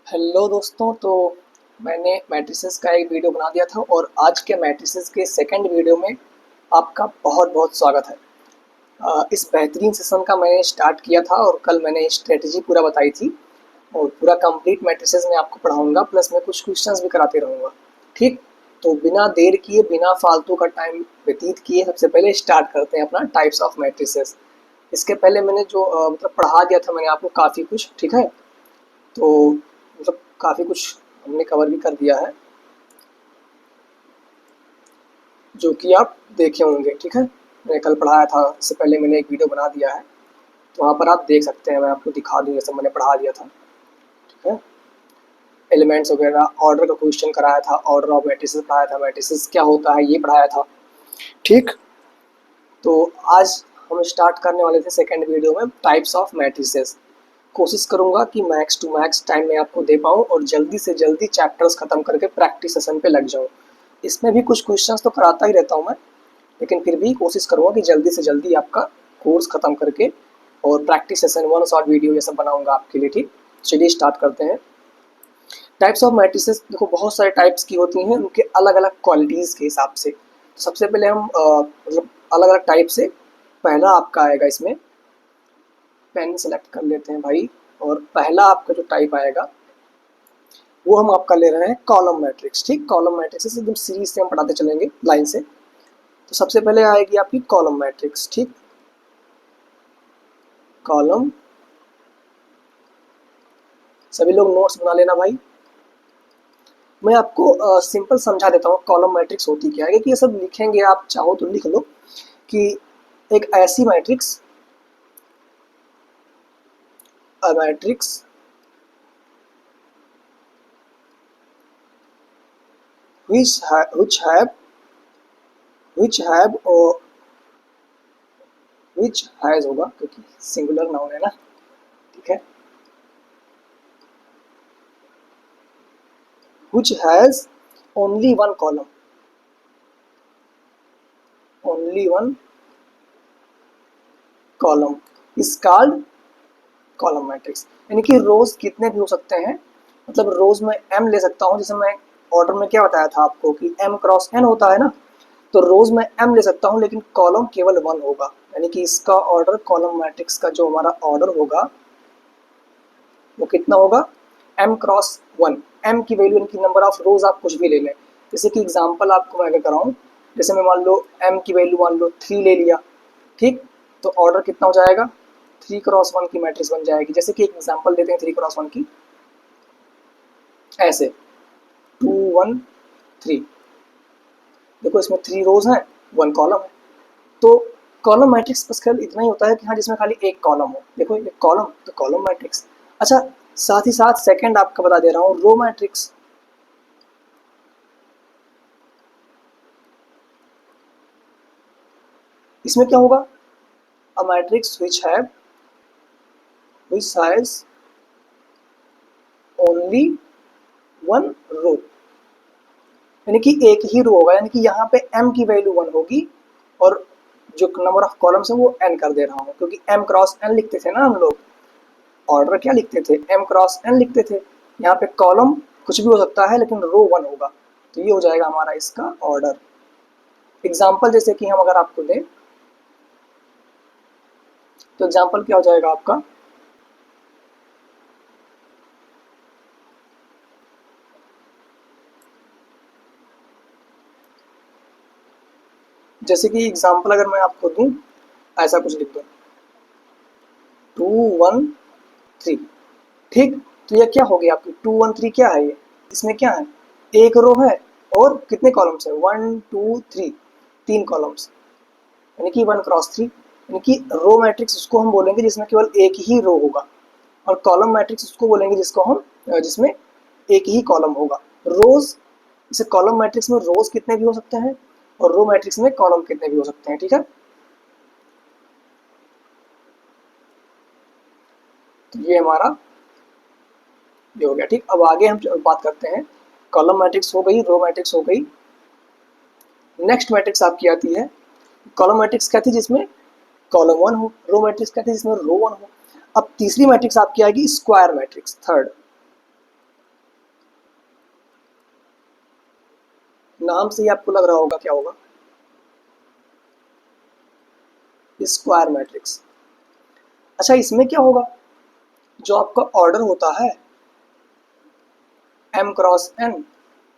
Hello दोस्तों। तो मैंने मैट्रिसेस का एक वीडियो बना दिया था और आज के मैट्रिसेस के सेकंड वीडियो में आपका बहुत बहुत स्वागत है। इस बेहतरीन सेशन का मैंने स्टार्ट किया था और कल मैंने स्ट्रेटजी पूरा बताई थी और पूरा कंप्लीट मैट्रिसेस मैं आपको पढ़ाऊंगा, प्लस मैं कुछ क्वेश्चंस भी कराते रहूँगा। ठीक, तो बिना देर किए बिना फालतू का टाइम व्यतीत किए सबसे पहले स्टार्ट करते हैं अपना टाइप्स ऑफ मैट्रिसेस। इसके पहले मैंने जो मतलब पढ़ा दिया था मैंने आपको काफ़ी कुछ, ठीक है। तो मतलब काफ़ी कुछ हमने कवर भी कर दिया है जो कि आप देखे होंगे, ठीक है। मैंने कल पढ़ाया था, इससे पहले मैंने एक वीडियो बना दिया है, तो वहाँ पर आप देख सकते हैं। मैं आपको दिखा दूँ, ये सब मैंने पढ़ा दिया था, ठीक है। एलिमेंट्स वगैरह, ऑर्डर का क्वेश्चन कराया था, ऑर्डर ऑफ मैट्रिसेस पढ़ाया था, मैट्रिसेस क्या होता है ये पढ़ाया था, ठीक। तो आज हम स्टार्ट करने वाले थे सेकेंड वीडियो में टाइप्स ऑफ मैट्रिसेस। कोशिश करूंगा कि मैक्स टू मैक्स टाइम मैं आपको दे पाऊँ और जल्दी से जल्दी चैप्टर्स खत्म करके प्रैक्टिस सेशन पे लग जाऊँ। इसमें भी कुछ क्वेश्चंस तो कराता ही रहता हूँ मैं, लेकिन फिर भी कोशिश करूँगा कि जल्दी से जल्दी आपका कोर्स खत्म करके और practice session one short video ये सब बनाऊंगा आपके लिए, ठीक। चलिए स्टार्ट करते हैं। टाइप्स ऑफ मैट्रिसेस देखो बहुत सारे टाइप्स की होती हैं, उनके अलग अलग क्वालिटीज़ के हिसाब से। तो सबसे पहले हम मतलब अलग अलग टाइप से पहला आपका आएगा, इसमें पेन सेलेक्ट कर लेते हैं भाई। और पहला आपका जो टाइप आएगा वो हम आपका ले रहे हैं कॉलम मैट्रिक्स, ठीक। कॉलम मैट्रिक्स एकदम सीरीज से हम पढ़ाते चलेंगे लाइन से। तो सबसे पहले आएगी आपकी कॉलम मैट्रिक्स, ठीक। कॉलम, सभी लोग नोट्स बना लेना भाई। मैं आपको सिंपल समझा देता हूँ कॉलम मैट्रिक्स होती क्या है, कि ये सब लिखेंगे आप चाहो तो लिख लो कि एक ऐसी matrix, a matrix which have which have or which has होगा क्योंकि सिंगुलर नाउन है ना, ठीक है। which has only one column, only one column is called column matrix. यानी कि रोज कितने भी हो सकते हैं, मतलब रोज में एम ले सकता हूँ, जैसे मैं ऑर्डर में क्या बताया था आपको कि एम क्रॉस एन होता है ना। तो रोज में एम ले सकता हूँ लेकिन कॉलम केवल वन होगा। यानी कि इसका ऑर्डर, कॉलम मैट्रिक्स का जो हमारा ऑर्डर होगा वो कितना होगा, एम क्रॉस वन। एम की वैल्यू, यानी कि नंबर ऑफ रोज आप कुछ भी ले लें। जैसे कि एग्जांपल आपको मैं क्या कराऊँ, जैसे मैं मान लो एम की वैल्यू मान लो 3 ले लिया, ठीक। तो ऑर्डर कितना हो जाएगा, 3 क्रॉस 1 की मैट्रिक्स बन जाएगी। जैसे कि एक एग्जांपल देते हैं 3 क्रॉस 1 की, ऐसे 2 1 3। देखो इसमें 3 रोज हैं, 1 कॉलम है। तो कॉलम मैट्रिक्स बस केवल इतना ही होता है कि हाँ जिसमें खाली एक कॉलम हो। देखो ये कॉलम, तो कॉलम मैट्रिक्स। अच्छा, साथ ही साथ सेकंड आपका बता दे रहा हूँ, रो मैट्रिक्स। इसमें क्या होगा, a matrix which has only one row। यानी कि एक ही रो होगा, यानी कि यहाँ पे m की वैल्यू 1 होगी और जो नंबर ऑफ कॉलम्स है वो n कर दे रहा हूँ, क्योंकि m क्रॉस n लिखते थे ना हम लोग। ऑर्डर क्या लिखते थे, m क्रॉस n लिखते थे। यहाँ पे कॉलम कुछ भी हो सकता है लेकिन रो 1 होगा। तो ये हो जाएगा हमारा इसका ऑर्डर। एग्जाम्पल जैसे कि हम अगर आपको दें, तो एग्जाम्पल क्या हो जाएगा आपका, जैसे कि एग्जाम्पल अगर मैं आपको दूं, ऐसा कुछ लिख दो 2 1 3, ठीक। तो ये क्या हो गया आपकी 2 1 3, क्या है ये, इसमें क्या है, एक रो है और कितने कॉलम्स है 1 2 3, 3 कॉलम्स। यानी कि 1 क्रॉस 3। यानी कि रो मैट्रिक्स उसको हम बोलेंगे जिसमें केवल एक ही रो होगा, और कॉलम मैट्रिक्स उसको बोलेंगे जिसको हम जिसमें एक ही कॉलम होगा। रोज, जैसे कॉलम मैट्रिक्स में रोज कितने भी हो सकते हैं और रो मैट्रिक्स में कॉलम कितने भी हो सकते हैं, ठीक है। तो ये हमारा ये हो गया, ठीक। अब आगे हम बात करते हैं, कॉलम मैट्रिक्स हो गई, रो मैट्रिक्स हो गई। नेक्स्ट मैट्रिक्स आपकी आती है, कॉलम मैट्रिक्स क्या थी जिसमें कॉलम 1 हो, रो मैट्रिक्स क्या थी जिसमें रो 1 हो। अब तीसरी मैट्रिक्स आपकी आएगी स्क्वायर मैट्रिक्स, थर्ड। नाम से ही आपको लग रहा होगा क्या होगा, स्क्वायर मैट्रिक्स। अच्छा इसमें क्या होगा, जो आपका ऑर्डर होता है m क्रॉस n,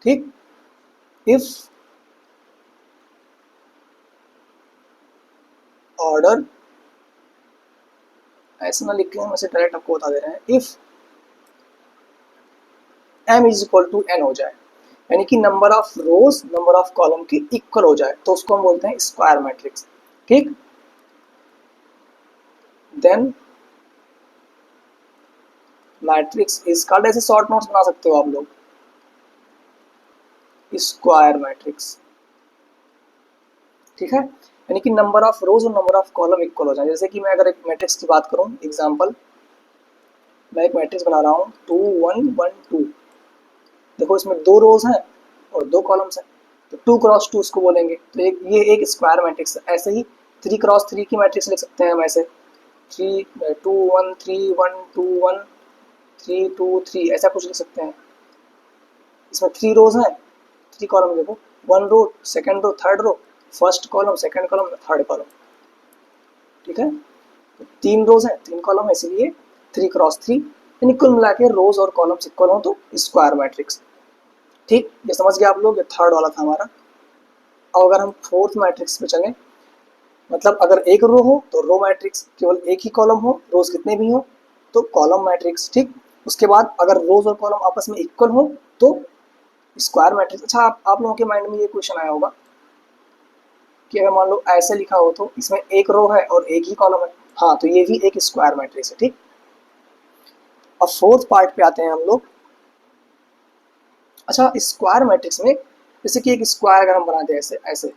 ठीक, इफ ऑर्डर, ऐसे ना लिख के हम ऐसे डायरेक्ट आपको बता दे रहे हैं, if m is equal to n हो जाए, यानी कि number of rows number of column के इक्वल हो जाए, तो उसको हम बोलते हैं स्क्वायर मैट्रिक्स, ठीक। देन मैट्रिक्स इज कॉल्ड, ऐसे शॉर्ट नोट्स बना सकते हो आप लोग, स्क्वायर मैट्रिक्स, ठीक है। यानी कि नंबर ऑफ रोज और नंबर ऑफ कॉलम इक्वल हो जाए। जैसे कि मैं अगर एक मैट्रिक्स की बात करूं, एग्जांपल मैं एक मैट्रिक्स बना रहा हूं 2 1 1 2, देखो इसमें 2 रोज हैं और 2 कॉलम्स हैं, तो 2 क्रॉस 2 इसको बोलेंगे, तो ये एक स्क्वायर मैट्रिक्स है। ऐसे ही 3 क्रॉस 3 की मैट्रिक्स लिख सकते हैं हम, ऐसे 3 2 1 3 1 2 1 3 2 3, ऐसा कुछ लिख सकते हैं। इसमें 3 रोज हैं, 3 कॉलम, देखो 1 row, second row, third row, first column, second column, third column, ठीक है। तो 3 रोज हैं, 3 कॉलम है, इसलिए 3 क्रॉस 3, यानी कुल मिला के रोज और कॉलम्स इक्वल हो तो स्क्वायर मैट्रिक्स, ठीक। ये समझ गए आप लोग, ये थर्ड वाला था हमारा। अब अगर हम फोर्थ मैट्रिक्स पे चलें, मतलब अगर एक रो हो तो रो मैट्रिक्स, केवल एक ही कॉलम हो, रोज कितने भी हो तो कॉलम मैट्रिक्स, ठीक। उसके बाद अगर रोज और कॉलम आपस में इक्वल हो तो स्क्वायर मैट्रिक्स। अच्छा आप लोगों के माइंड में ये क्वेश्चन आया होगा कि अगर मान लो ऐसे लिखा हो तो इसमें एक रो है और एक ही कॉलम है, हाँ तो ये भी एक स्क्वायर मैट्रिक्स है, ठीक। अब फोर्थ पार्ट पे आते हैं हम लोग। अच्छा स्क्वायर मैट्रिक्स में, जैसे कि एक स्क्वायर अगर हम बनाते हैं ऐसे ऐसे,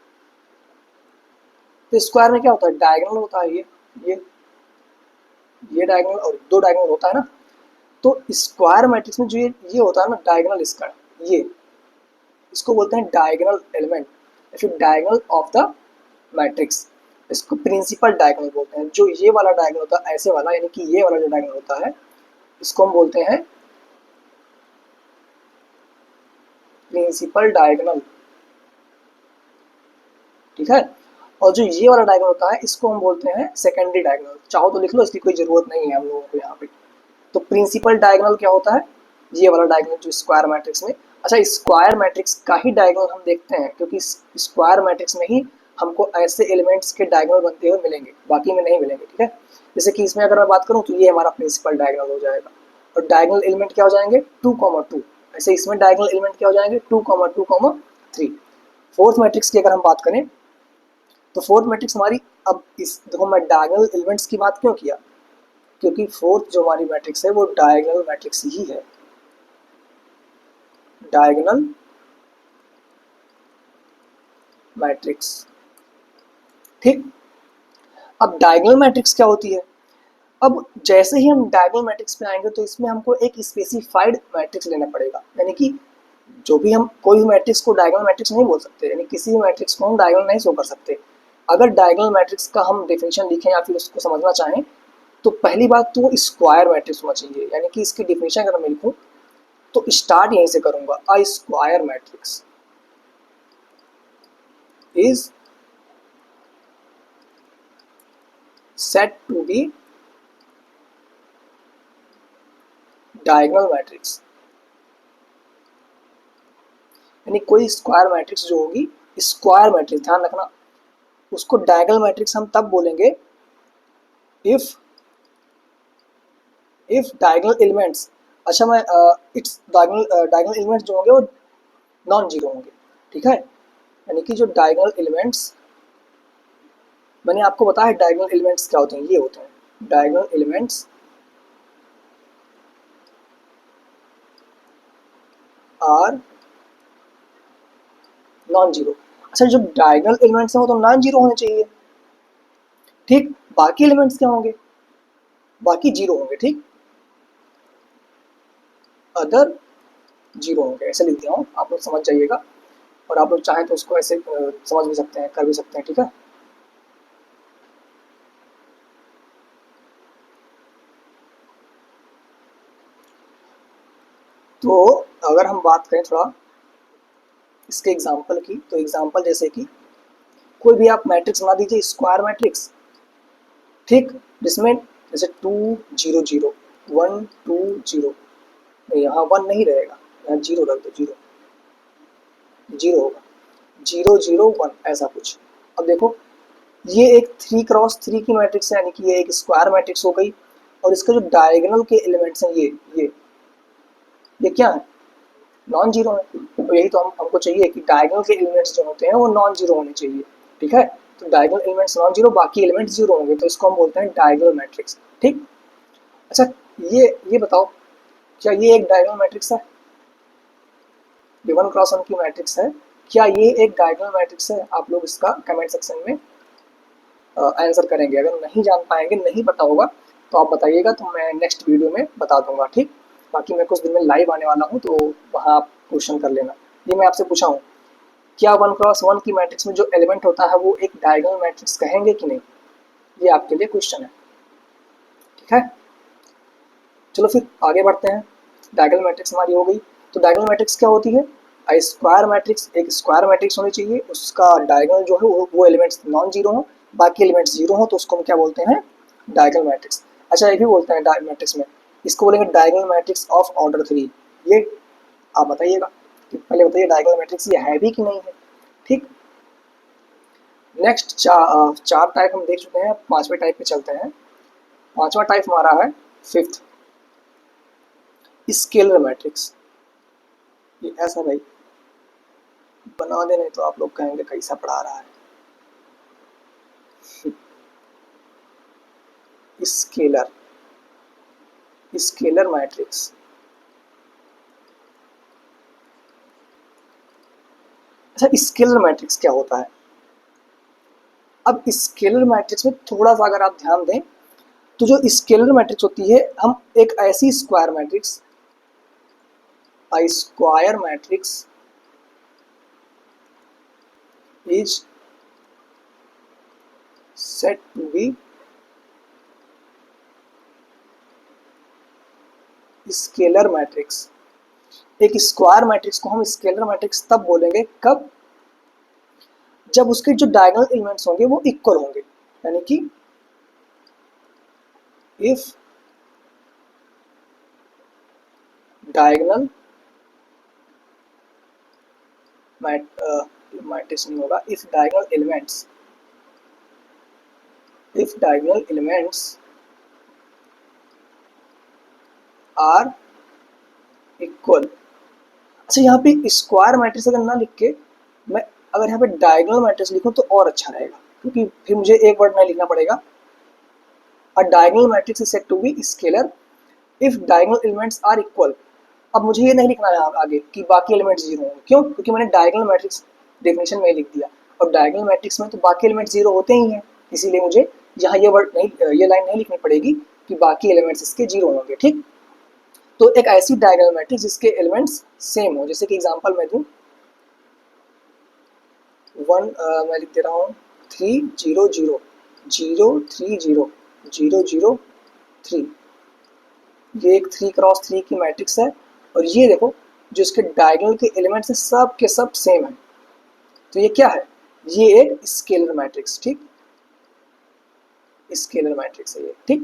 तो स्क्वायर में क्या होता है, डायगोनल होता है, ये डायगोनल और 2 डायगोनल होता है ना। तो स्क्वायर मैट्रिक्स में जो ये होता है ना डायगोनल, इसका ये, इसको बोलते हैं डायगोनल एलिमेंट या फिर डायगोनल ऑफ द मैट्रिक्स। इसको प्रिंसिपल डायगोनल बोलते हैं। जो ये वाला डायगोनल होता है ऐसे वाला, यानी कि ये वाला जो डायगोनल होता है इसको हम बोलते हैं प्रिंसिपल डायगोनल, ठीक है। और जो ये वाला डायगोनल होता है इसको हम बोलते हैं सेकेंडरी डायगोनल। चाहो तो लिख लो, इसकी कोई जरूरत नहीं है हम लोगों को यहाँ पे। तो प्रिंसिपल डायगोनल क्या होता है, ये वाला डायगोनल जो स्क्वायर मैट्रिक्स में। अच्छा स्क्वायर मैट्रिक्स का ही डायगोनल हम देखते हैं, क्योंकि स्क्वायर मैट्रिक्स में ही हमको ऐसे एलिमेंट्स के डायगोनल बनते हुए मिलेंगे, बाकी में नहीं मिलेंगे, ठीक है। जैसे कि इसमें अगर मैं बात करूँ तो ये हमारा प्रिंसिपल डायगोनल हो जाएगा, और डायगोनल एलिमेंट क्या हो जाएंगे 2, 2। ऐसे इसमें डायगोनल एलिमेंट क्या हो जाएंगे 2, 2, 3। फोर्थ मैट्रिक्स की अगर हम बात करें तो फोर्थ मैट्रिक्स हमारी, अब इस देखो मैं डायगोनल एलिमेंट्स की बात क्यों किया, क्योंकि फोर्थ जो हमारी मैट्रिक्स है वो डायगोनल मैट्रिक्स ही है, डायगोनल मैट्रिक्स, ठीक। अब डायगोनल मैट्रिक्स क्या होती है, अब जैसे ही हम डायगोनल मैट्रिक्स पे आएंगे तो इसमें हमको एक स्पेसिफाइड मैट्रिक्स लेना पड़ेगा, यानी कि जो भी हम कोई भी मैट्रिक्स को डायगोनल मैट्रिक्स नहीं बोल सकते, यानी किसी भी मैट्रिक्स को हम डायगोनल नहीं शो कर सकते। अगर डायगोनल मैट्रिक्स का हम डेफिनेशन लिखें या फिर उसको समझना चाहें तो पहली बात तो स्क्वायर मैट्रिक्स होना चाहिए, यानी कि इसकी डेफिनेशन अगर मैं लिखूं तो स्टार्ट यहीं से करूंगा, a square matrix is set to be diagonal matrix. यानी कोई स्क्वायर मैट्रिक्स जो होगी, स्क्वायर मैट्रिक्स ध्यान रखना, उसको डायगोनल मैट्रिक्स हम तब बोलेंगे इफ डायगोनल एलिमेंट्स, अच्छा मैं इट्स डायगोनल एलिमेंट्स जो होंगे वो नॉन जीरो होंगे, ठीक है। यानी कि जो डायगोनल एलिमेंट्स, मैंने आपको बताया डायगोनल एलिमेंट्स क्या होते हैं, ये होते हैं diagonal elements are non zero. अच्छा जो डायगोनल एलिमेंट्स हैं वो तो नॉन जीरो होने चाहिए, ठीक। बाकी एलिमेंट्स क्या होंगे, बाकी जीरो होंगे, ठीक, अदर जीरो होंगे, ऐसे लिख दिया हूँ, आप लोग समझ जाइएगा। और आप लोग चाहें तो उसको ऐसे समझ भी सकते हैं, कर भी सकते हैं, ठीक है। तो अगर हम बात करें थोड़ा इसके एग्जाम्पल की, तो एग्जाम्पल जैसे कि कोई भी आप मैट्रिक्स बना दीजिए, स्क्वायर मैट्रिक्स, ठीक, जिसमें जैसे 2 0 0 1 2 0, यहाँ 1 नहीं रहेगा, यहाँ 0 रख दो, 0 0 होगा, 0 0 1 ऐसा कुछ। अब देखो ये एक 3 क्रॉस 3 की मैट्रिक्स है, यानी कि ये एक स्क्वायर मैट्रिक्स हो गई, और इसके जो डायगोनल के एलिमेंट्स हैं ये क्या है, नॉन जीरो है। तो यही तो हमको चाहिए कि डायगोनल के एलिमेंट्स जो होते हैं वो नॉन जीरो होने चाहिए, ठीक है। तो डायगोनल एलिमेंट्स नॉन जीरो, बाकी एलिमेंट्स जीरो होंगे, तो इसको हम बोलते हैं डायगोनल मैट्रिक्स, ठीक। अच्छा, ये बताओ, क्या ये एक डायगोनल मैट्रिक्स है, ये 1 क्रॉस 1 की मैट्रिक्स है, क्या ये एक डायगोनल मैट्रिक्स है? आप लोग इसका कमेंट सेक्शन में आंसर करेंगे। अगर नहीं जान पाएंगे, नहीं पता होगा, तो आप बताइएगा, तो मैं नेक्स्ट वीडियो में बता दूंगा, ठीक। बाकी मैं कुछ दिन में लाइव आने वाला हूँ, तो वहाँ आप क्वेश्चन कर लेना। ये मैं आपसे पूछा हूँ, क्या 1 क्रॉस 1 की मैट्रिक्स में जो एलिमेंट होता है वो एक डायगोनल मैट्रिक्स कहेंगे कि नहीं? ये आपके लिए क्वेश्चन है, ठीक है। चलो फिर आगे बढ़ते हैं। डायगोनल मैट्रिक्स हमारी हो गई। तो डायगोनल मैट्रिक्स क्या होती है? स्क्वायर मैट्रिक्स, एक स्क्वायर मैट्रिक्स होनी चाहिए, उसका डायगोनल जो है वो एलिमेंट्स नॉन जीरो हो, बाकी एलिमेंट्स जीरो हो, तो उसको हम क्या बोलते हैं? Diagonal matrix. अच्छा, ये भी बोलते हैं मैट्रिक्स में, इसको बोलेंगे डायगोनल मैट्रिक्स ऑफ ऑर्डर 3। ये आप बताइएगा, कि पहले बताइए डायगोनल मैट्रिक्स ये है भी कि नहीं है, ठीक। नेक्स्ट चार टाइप हम देख चुके हैं, पांचवें टाइप पे चलते हैं। पांचवा टाइप हमारा है फिफ्थ, स्केलर मैट्रिक्स। ये ऐसा भाई बना दे, नहीं तो आप लोग कहेंगे कैसा पढ़ा रहा है। Scalar scalar matrix. अच्छा, स्केलर मैट्रिक्स क्या होता है? अब स्केलर मैट्रिक्स में थोड़ा सा अगर आप ध्यान दें, तो जो स्केलर मैट्रिक्स होती है, हम एक ऐसी square matrix, square matrix is set to be scalar matrix. एक स्क्वायर मैट्रिक्स को हम स्केलर मैट्रिक्स तब बोलेंगे कब, जब उसके जो डायगोनल एलिमेंट्स होंगे वो इक्वल होंगे, यानी कि इफ डायगोनल मैट्रिक्स नहीं होगा, if diagonal elements are equal. अच्छा, यहाँ पे स्क्वायर मैट्रिक्स अगर ना लिख के मैं अगर यहाँ पे डायगोनल मैट्रिक्स लिखूँ तो और अच्छा रहेगा, क्योंकि फिर मुझे एक वर्ड नहीं लिखना पड़ेगा। A diagonal matrix is said to be scalar if diagonal elements are equal. अब मुझे ये नहीं लिखना है आगे कि बाकी एलिमेंट्स जीरो होंगे, क्यों? क्योंकि मैंने डायगोनल मैट्रिक्स डेफिनेशन में ही लिख दिया, और डायगोनल मैट्रिक्स में तो बाकी एलिमेंट्स जीरो होते ही हैं, इसीलिए मुझे यहाँ ये वर्ड नहीं, ये लाइन नहीं लिखनी पड़ेगी कि बाकी एलिमेंट्स इसके जीरो होंगे, ठीक। तो एक ऐसी डायगोनल मैट्रिक्स जिसके एलिमेंट्स सेम हो, जैसे कि एग्जांपल मैं दूं, मैं लिख दे रहा हूँ 3 0 0 0 3 0 0 0 3। ये एक 3 क्रॉस 3 की मैट्रिक्स है, और ये देखो जो इसके डायगोनल के एलिमेंट्स हैं सब के सब सेम है, तो ये क्या है? ये एक स्केलर मैट्रिक्स, ठीक, स्केलर मैट्रिक्स है ये, ठीक।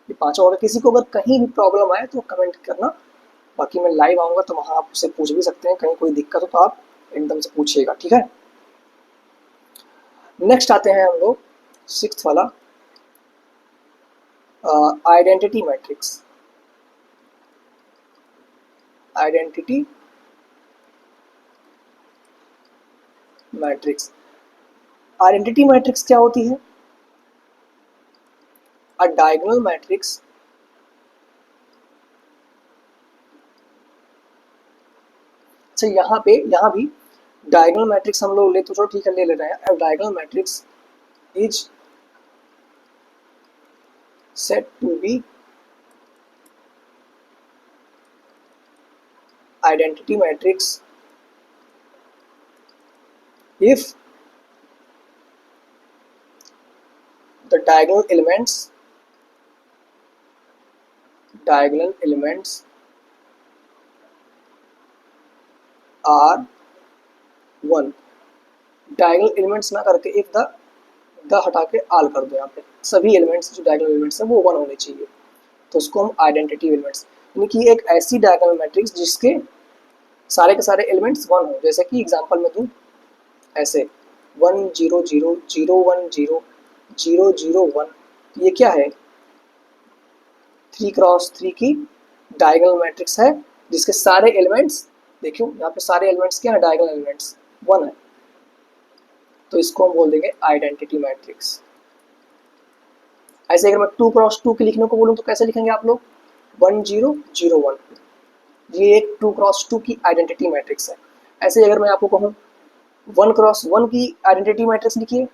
ये पांचों होगा। किसी को अगर कहीं भी प्रॉब्लम आए तो कमेंट करना, बाकी मैं लाइव आऊंगा तो वहां आप उससे पूछ भी सकते हैं, कहीं कोई दिक्कत हो तो आप एकदम से पूछिएगा, ठीक है। नेक्स्ट आते हैं हम लोग सिक्स्थ वाला, identity matrix. Identity matrix, identity matrix क्या होती है? अ डायगोनल मैट्रिक्स अच्छा, यहाँ भी डायगोनल मैट्रिक्स हम लोग ले तो चलो ठीक है, ले रहे हैं। Diagonal matrix is set to be identity matrix if the diagonal elements are 1, diagonal elements ना करके एक द हटा के आल कर दो, यहाँ पे सभी एलिमेंट्स जो डायगोनल एलिमेंट्स हैं वो 1 होने चाहिए, तो उसको हम आइडेंटिटी एलिमेंट्स, यानी कि एक ऐसी डायगोनल मैट्रिक्स जिसके सारे के सारे एलिमेंट्स 1 हो। जैसे कि एग्जांपल में दूं ऐसे 1 0 0 0 1 0 0 0 1, ये क्या है, 3x3 की डायगोनल मैट्रिक्स है जिसके सारे एलिमेंट्स, देखियो यहाँ पे सारे एलिमेंट्स क्या है, डायगोनल एलिमेंट्स 1 है, तो इसको हम बोल देंगे आइडेंटिटी मैट्रिक्स। ऐसे अगर मैं 2x2 की लिखने को बोलूँ तो कैसे लिखेंगे आप लोग, 1 0 0 1, ये एक 2x2 की आइडेंटिटी मैट्रिक्स है। ऐसे अगर मैं आपको कहूँ 1x1 की आइडेंटिटी मैट्रिक्स लिखिए,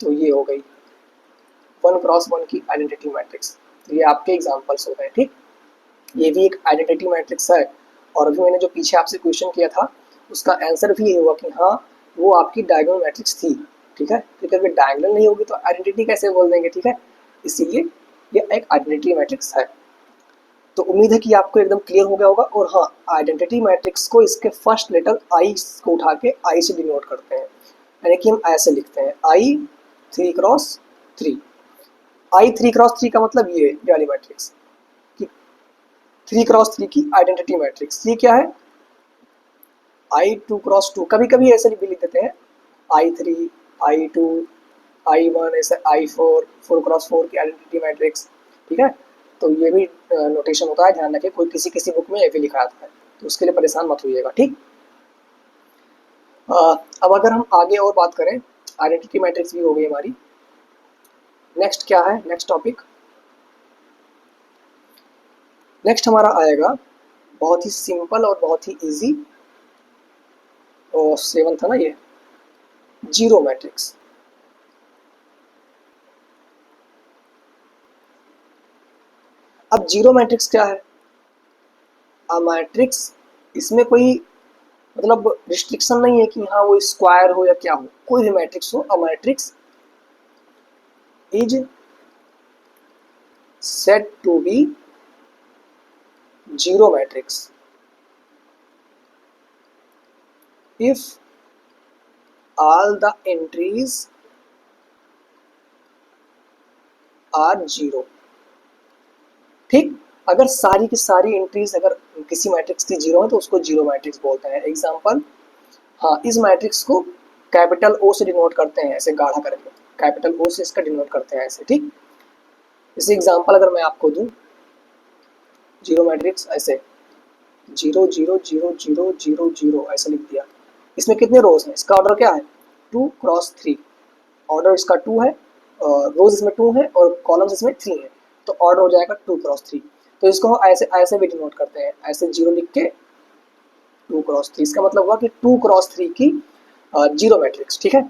तो ये हो गई 1x1 की आइडेंटिटी मैट्रिक्स। तो ये आपके एग्जांपल्स हो गए, ठीक, ये भी एक आइडेंटिटी मैट्रिक्स है। और अभी मैंने जो पीछे आपसे क्वेश्चन किया था उसका आंसर भी ये हुआ कि हाँ वो आपकी डायगोनल मैट्रिक्स थी, ठीक है, क्योंकि अगर डायगोनल नहीं होगी तो आइडेंटिटी कैसे बोल देंगे, ठीक है, इसीलिए ये एक आइडेंटिटी मैट्रिक्स है। तो उम्मीद है कि आपको एकदम क्लियर हो गया होगा। और हाँ, आइडेंटिटी मैट्रिक्स को इसके फर्स्ट लेटर आई को उठा के आई से डिनोट करते हैं, यानी कि हम ऐसे लिखते हैं आई 3x3। आई 3x3 का मतलब ये वाली मैट्रिक्स कि 3x3 की आइडेंटिटी मैट्रिक्स, ये क्या है, आई 2x2, कभी कभी ऐसे भी लिख देते हैं I3 I2 I1, ऐसे I4 4x4 की आइडेंटिटी मैट्रिक्स, ठीक है। तो ये भी नोटेशन होता है, ध्यान रखें, कोई किसी किसी बुक में ये भी लिखा आता है, तो उसके लिए परेशान मत होइएगा, ठीक। अब अगर हम आगे और बात करें, आइडेंटिटी मैट्रिक्स भी हो गई हमारी, नेक्स्ट क्या है, नेक्स्ट टॉपिक, नेक्स्ट हमारा आएगा बहुत ही सिंपल और बहुत ही इजी, और 7 था ना ये, जीरो मैट्रिक्स। अब जीरो मैट्रिक्स क्या है, अ मैट्रिक्स, इसमें कोई मतलब रिस्ट्रिक्शन नहीं है कि हाँ वो स्क्वायर हो या क्या हो, कोई भी मैट्रिक्स हो, a matrix is said to be zero matrix if all the entries are zero, ठीक, अगर सारी की सारी एंट्रीज अगर किसी मैट्रिक्स की जीरो है तो उसको जीरो मैट्रिक्स बोलते हैं। एग्जांपल, हाँ, इस मैट्रिक्स को कैपिटल ओ से डिनोट करते हैं, ऐसे गाढ़ा करके कैपिटल ओ से इसका डिनोट करते हैं ऐसे, ठीक। इसी एग्जांपल अगर मैं आपको दूं, जीरो मैट्रिक्स ऐसे 0 0 0 0 0 0 ऐसे लिख दिया, इसमें कितने रोज हैं, इसका ऑर्डर क्या है, 2x3, ऑर्डर इसका 2 है, रोज इसमें 2 है और कॉलम्स इसमें 3 है, तो ऑर्डर हो जाएगा 2x3। तो इसको हम ऐसे ऐसे भी डिनोट करते हैं, ऐसे 0 लिख के 2x3, इसका मतलब हुआ कि 2x3 की जीरो मैट्रिक्स, ठीक है।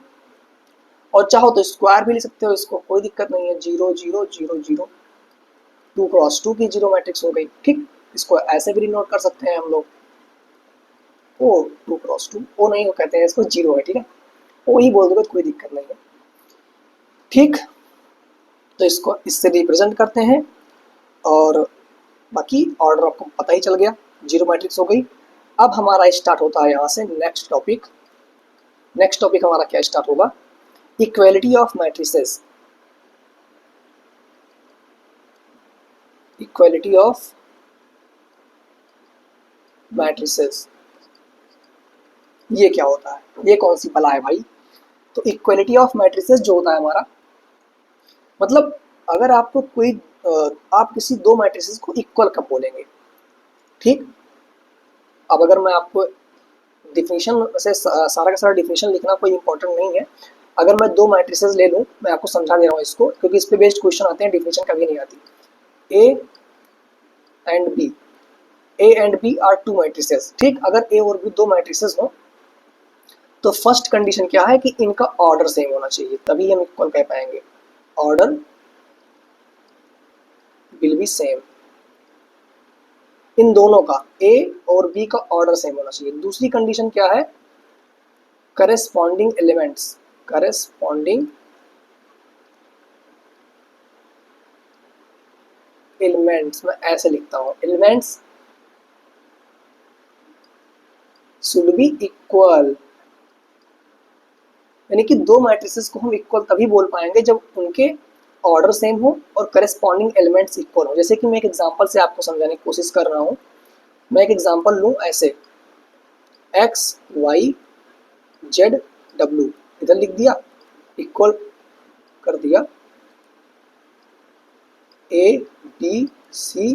और चाहो तो स्क्वायर भी लिख सकते हो, इसको कोई दिक्कत नहीं है, 0 0 0 0 2x2 की जीरो मैट्रिक्स हो गई, ठीक। इसको ऐसे भी डिनोट कर सकते हैं हम लोग, ओ 2x2, ओ नहीं, वो कहते हैं इसको जीरो है, ठीक है, ओ ही बोल दोगे तो कोई दिक्कत नहीं है, ठीक। तो इसको इससे रिप्रेजेंट करते हैं, और बाकी ऑर्डर आपको पता ही चल गया, जीरो मैट्रिक्स हो गई। अब हमारा स्टार्ट होता है यहाँ से नेक्स्ट टॉपिक। नेक्स्ट टॉपिक हमारा क्या स्टार्ट होगा, equality of matrices, equality of matrices, ये क्या होता है, ये कौन सी बला है भाई। तो इक्वालिटी ऑफ मैट्रिसेस जो होता है हमारा, मतलब अगर आपको कोई आप किसी दो मैट्रिसेस को इक्वल कब बोलेंगे, ठीक। अब अगर मैं आपको डिफिनीशन से सारा का सारा डिफिनीशन लिखना कोई इंपॉर्टेंट नहीं है, अगर मैं दो मैट्रिसेस ले लूँ, मैं आपको समझा दे रहा हूँ इसको, क्योंकि इस पे बेस्ड क्वेश्चन आते हैं, डिफिनीशन कभी नहीं आती। A and B, A and B are two matrices, ठीक। अगर ए और बी दो मैट्रिसेस हो तो फर्स्ट कंडीशन क्या है कि इनका ऑर्डर सेम होना चाहिए, तभी हम इक्वल कह पाएंगे, ऑर्डर विल बी सेम, इन दोनों का ए और बी का ऑर्डर सेम होना चाहिए। दूसरी कंडीशन क्या है, करेस्पॉन्डिंग एलिमेंट्स, करेस्पॉन्डिंग एलिमेंट्स, मैं ऐसे लिखता हूँ, एलिमेंट्स शुड बी इक्वल, यानी कि दो मैट्रिसेस को हम इक्वल तभी बोल पाएंगे जब उनके ऑर्डर सेम हो और करेस्पॉन्डिंग एलिमेंट्स इक्वल हो। जैसे कि मैं एक एग्जांपल से आपको समझाने की कोशिश कर रहा हूँ। मैं एक एग्जांपल लूँ ऐसे, एक्स वाई जेड डब्ल्यू, इधर लिख दिया, इक्वल कर दिया ए बी सी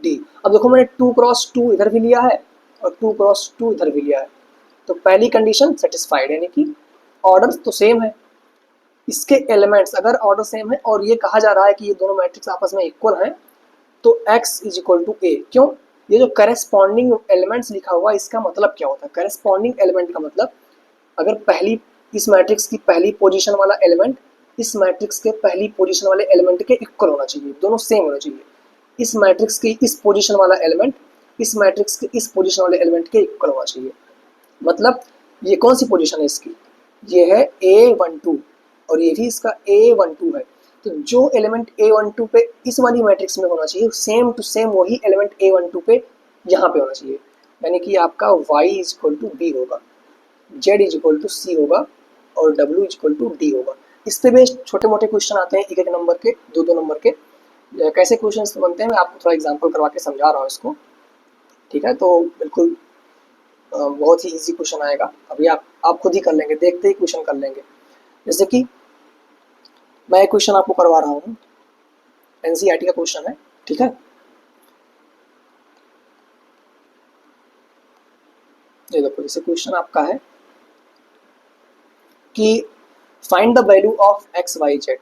डी। अब देखो मैंने 2x2 इधर भी लिया है और 2x2 इधर भी लिया है, तो पहली कंडीशन सेटिस्फाइड, यानी कि ऑर्डर तो सेम है, इसके एलिमेंट्स अगर ऑर्डर सेम है और ये कहा जा रहा है कि ये दोनों मैट्रिक्स आपस में इक्वल हैं, तो x इज इक्वल टू ए। क्यों? ये जो करेस्पॉन्डिंग एलिमेंट्स लिखा हुआ है इसका मतलब क्या होता है? करेस्पॉन्डिंग एलिमेंट का मतलब अगर पहली इस मैट्रिक्स की पहली पोजीशन वाला एलिमेंट इस मैट्रिक्स के पहली पोजीशन वाले एलिमेंट के इक्वल होना चाहिए, दोनों सेम होना चाहिए। इस मैट्रिक्स की इस पोजीशन वाला एलिमेंट इस मैट्रिक्स के इस पोजीशन वाले एलिमेंट के इक्वल होना चाहिए। मतलब ये कौन सी पोजीशन है इसकी? ये है A12 और ये भी इसका A12 है। तो जो एलिमेंट A12 पे इस वाली मैट्रिक्स में होना चाहिए सेम टू सेम वही एलिमेंट A12 पे यहाँ पे होना चाहिए। यानी कि आपका y is equal to b होगा, z is equal to c होगा और w is equal to d होगा। इस पे बेस्ड छोटे मोटे क्वेश्चन आते हैं, एक एक नंबर के, दो दो नंबर के। कैसे क्वेश्चन बनते हैं मैं आपको थोड़ा एग्जाम्पल करवा के समझा रहा हूँ इसको, ठीक है? तो बिल्कुल बहुत ही इजी क्वेश्चन आएगा, अभी आप खुद ही कर लेंगे, देखते ही क्वेश्चन कर लेंगे। जैसे कि मैं एक क्वेश्चन आपको करवा रहा हूँ, एनसीईआरटी का क्वेश्चन है, ठीक है? ये देखो, जैसे क्वेश्चन आपका है कि find the value of x y z,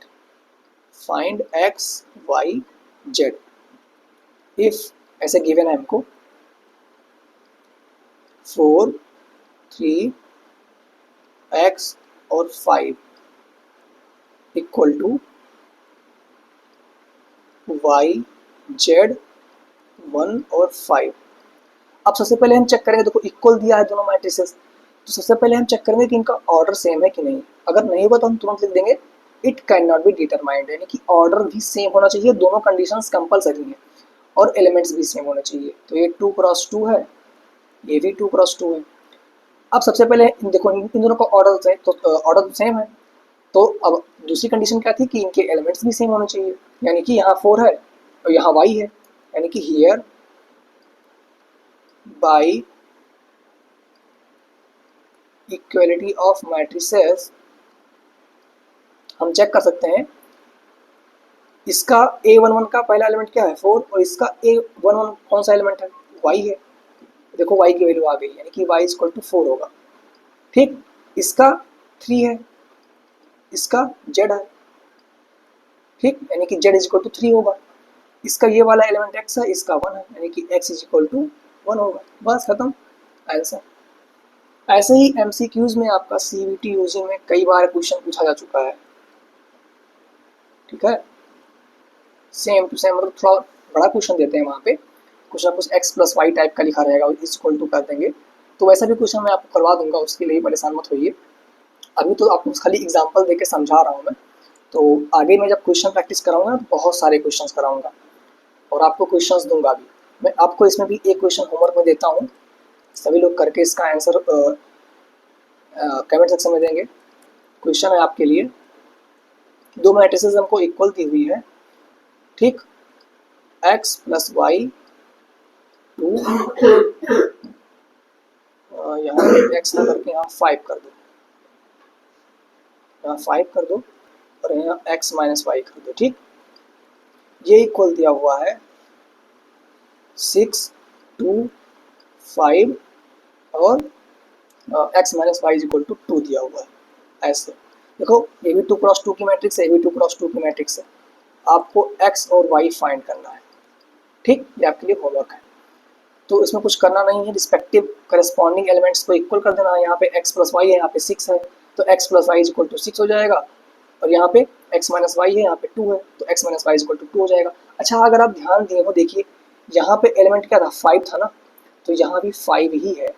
find x y z if ऐसे गिवन है हमको 4 3 x और 5 इक्वल टू y z 1 और 5। अब सबसे पहले हम चेक करेंगे, देखो इक्वल दिया है दोनों मैट्रिसेस, तो सबसे पहले हम चेक करेंगे कि इनका ऑर्डर सेम है कि नहीं। अगर नहीं हुआ तो हम तुरंत लिख देंगे it can not be determined, यानी कि ऑर्डर भी सेम होना चाहिए, दोनों कंडीशंस कंपलसरी है और एलिमेंट्स भी सेम होने चाहिए। तो ये 2x2 है, ये भी 2x2 है। अब सबसे पहले देखो इन दोनों का ऑर्डर सेम, तो ऑर्डर सेम है, तो अब दूसरी कंडीशन क्या थी कि इनके एलिमेंट्स भी सेम होने चाहिए, यानी कि यहाँ 4 है और यहाँ y है, यानी कि here by equality of matrices हम चेक कर सकते हैं इसका A11 का पहला एलिमेंट क्या है 4 और इसका A11 कौन सा एलिमेंट है y है। देखो y की वैल्यू आ गई, यानी कि y इक्वल टू 4 होगा, ठीक। इसका 3 है, इसका z है, ठीक, यानी कि z इक्वल टू 3 होगा। इसका ये वाला एलिमेंट x है, इसका 1 है, यानी कि x इज इक्वल टू 1 होगा। बस खत्म आंसर। ऐसे ही एमसीक्यूज में आपका सीवीटी यूजी में कई बार क्वेश्चन पूछा जा चुका है, ठीक है? सेम टू सेम, मतलब थोड़ा बड़ा क्वेश्चन देते हैं वहाँ पे, कुछ ना कुछ x प्लस वाई टाइप का लिखा रहेगा, इज इक्वल टू कर देंगे। तो वैसा भी क्वेश्चन मैं आपको करवा दूंगा, उसके लिए परेशान मत होइए। अभी तो आपको खाली एग्जाम्पल दे के समझा रहा हूँ मैं, तो आगे मैं जब क्वेश्चन प्रैक्टिस कराऊंगा तो बहुत सारे क्वेश्चन कराऊंगा और आपको क्वेश्चन दूंगा भी। मैं आपको इसमें भी एक क्वेश्चन होमवर्क में देता हूँ, सभी लोग करके इसका आंसर कमेंट सेक्शन में देंगे। क्वेश्चन है आपके लिए, दो मैट्रिसेस हमको इक्वल दी हुई है, ठीक, x प्लस वाई 2, यहाँ x ना करके यहाँ 5 कर दो, यहाँ 5 कर दो और यहाँ x माइनस वाई कर दो, ठीक। ये इक्वल दिया हुआ है 6 2 5 और x minus y equal to 2 दिया हुआ है। ऐसे देखो, ये भी 2x2 की मैट्रिक्स है, ये भी 2x2 की मैट्रिक्स है, आपको x और y फाइंड करना है, ठीक। ये आपके लिए होमवर्क है, तो इसमें कुछ करना नहीं है, रिस्पेक्टिव करस्पॉन्डिंग एलिमेंट्स को इक्वल कर देना है। यहाँ पे x प्लस वाई है, यहाँ पे 6 है, तो x plus y equal to 6 हो जाएगा, और यहाँ पे x माइनस वाई है, यहाँ पे 2 है, तो x minus y equal to 2 हो जाएगा। अच्छा, अगर आप ध्यान दिए हो, देखिए यहाँ पे एलिमेंट क्या था 5 था ना, तो यहाँ भी 5 ही है,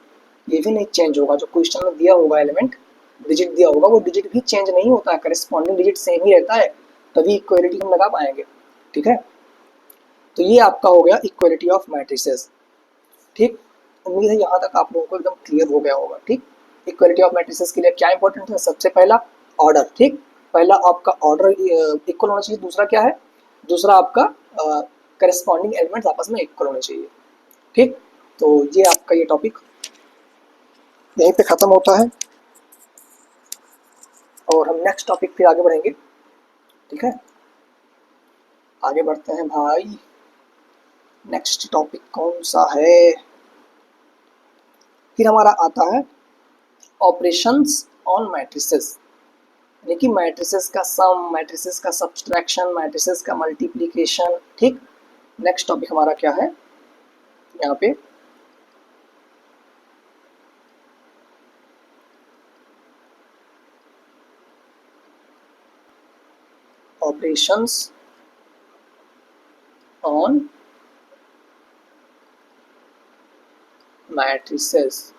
ये भी नहीं चेंज होगा। जो क्वेश्चन में दिया होगा एलिमेंट, डिजिट दिया होगा, वो डिजिट भी चेंज नहीं होता है, करस्पॉन्डिंग डिजिट सेम ही रहता है, तभी इक्वलिटी हम लगा पाएंगे, ठीक है? तो ये आपका हो गया इक्वलिटी ऑफ मैट्रिसेस, ठीक। उम्मीद है यहाँ तक आप लोगों को एकदम क्लियर हो गया होगा, ठीक। इक्वलिटी ऑफ मैट्रिसेस के लिए क्या इंपॉर्टेंट है? सबसे पहला ऑर्डर, ठीक, पहला आपका ऑर्डर इक्वल होना चाहिए। दूसरा क्या है? दूसरा आपका करस्पॉन्डिंग एलिमेंट्स आपस में इक्वल होने चाहिए, ठीक। तो ये आपका ये टॉपिक यहीं पे ख़त्म होता है और हम नेक्स्ट टॉपिक पे आगे बढ़ेंगे, ठीक है। आगे बढ़ते हैं भाई। नेक्स्ट टॉपिक कौन सा है? फिर हमारा आता है ऑपरेशंस ऑन मैट्रिसेस, यानी कि मैट्रिसेस का सम, मैट्रिसेस का सब्सट्रैक्शन, मैट्रिसेस का मल्टीप्लिकेशन, ठीक। नेक्स्ट टॉपिक हमारा क्या है यहाँ पे? Operations on matrices.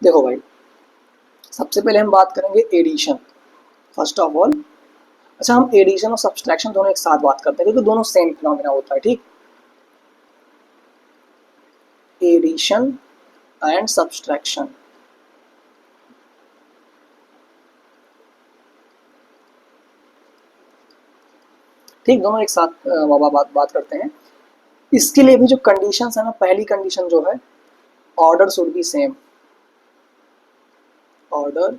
देखो भाई, सबसे पहले हम बात करेंगे एडिशन, फर्स्ट ऑफ ऑल। अच्छा, हम एडिशन और सब्सट्रैक्शन दोनों एक साथ बात करते हैं क्योंकि दोनों सेम फिनोमेना होता है, ठीक। एडिशन एंड सब्सट्रैक्शन, ठीक, दोनों एक साथ बात करते हैं। इसके लिए भी जो कंडीशंस है ना, पहली कंडीशन जो है, order should be same. Order,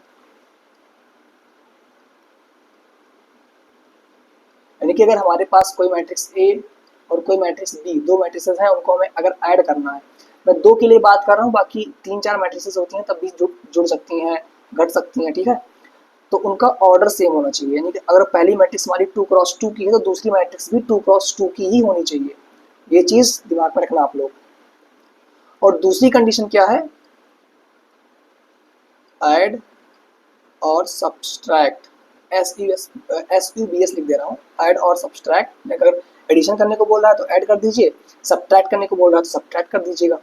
यानी कि अगर हमारे पास कोई मैट्रिक्स ए और कोई मैट्रिक्स बी, दो मैट्रिसेस हैं, उनको हमें अगर ऐड करना है, मैं दो के लिए बात कर रहा हूँ, बाकी तीन चार मैट्रिसेस होती हैं तब भी जुड़ सकती हैं, घट सकती हैं, ठीक है। तो उनका ऑर्डर सेम होना चाहिए, यानी कि अगर पहली मैट्रिक्स हमारी 2x2 की है तो दूसरी मैट्रिक्स भी 2x2 की ही होनी चाहिए। ये चीज़ दिमाग में रखना आप लोग। और दूसरी कंडीशन क्या है? ऐड और सब्सट्रैक्ट, SUBS लिख दे रहा हूँ, ऐड और सब्सट्रैक्ट। अगर एडिशन करने को बोल रहा है तो ऐड कर दीजिए, सब्ट्रैक्ट करने को बोल रहा है तो सब्ट्रैक्ट कर दीजिएगा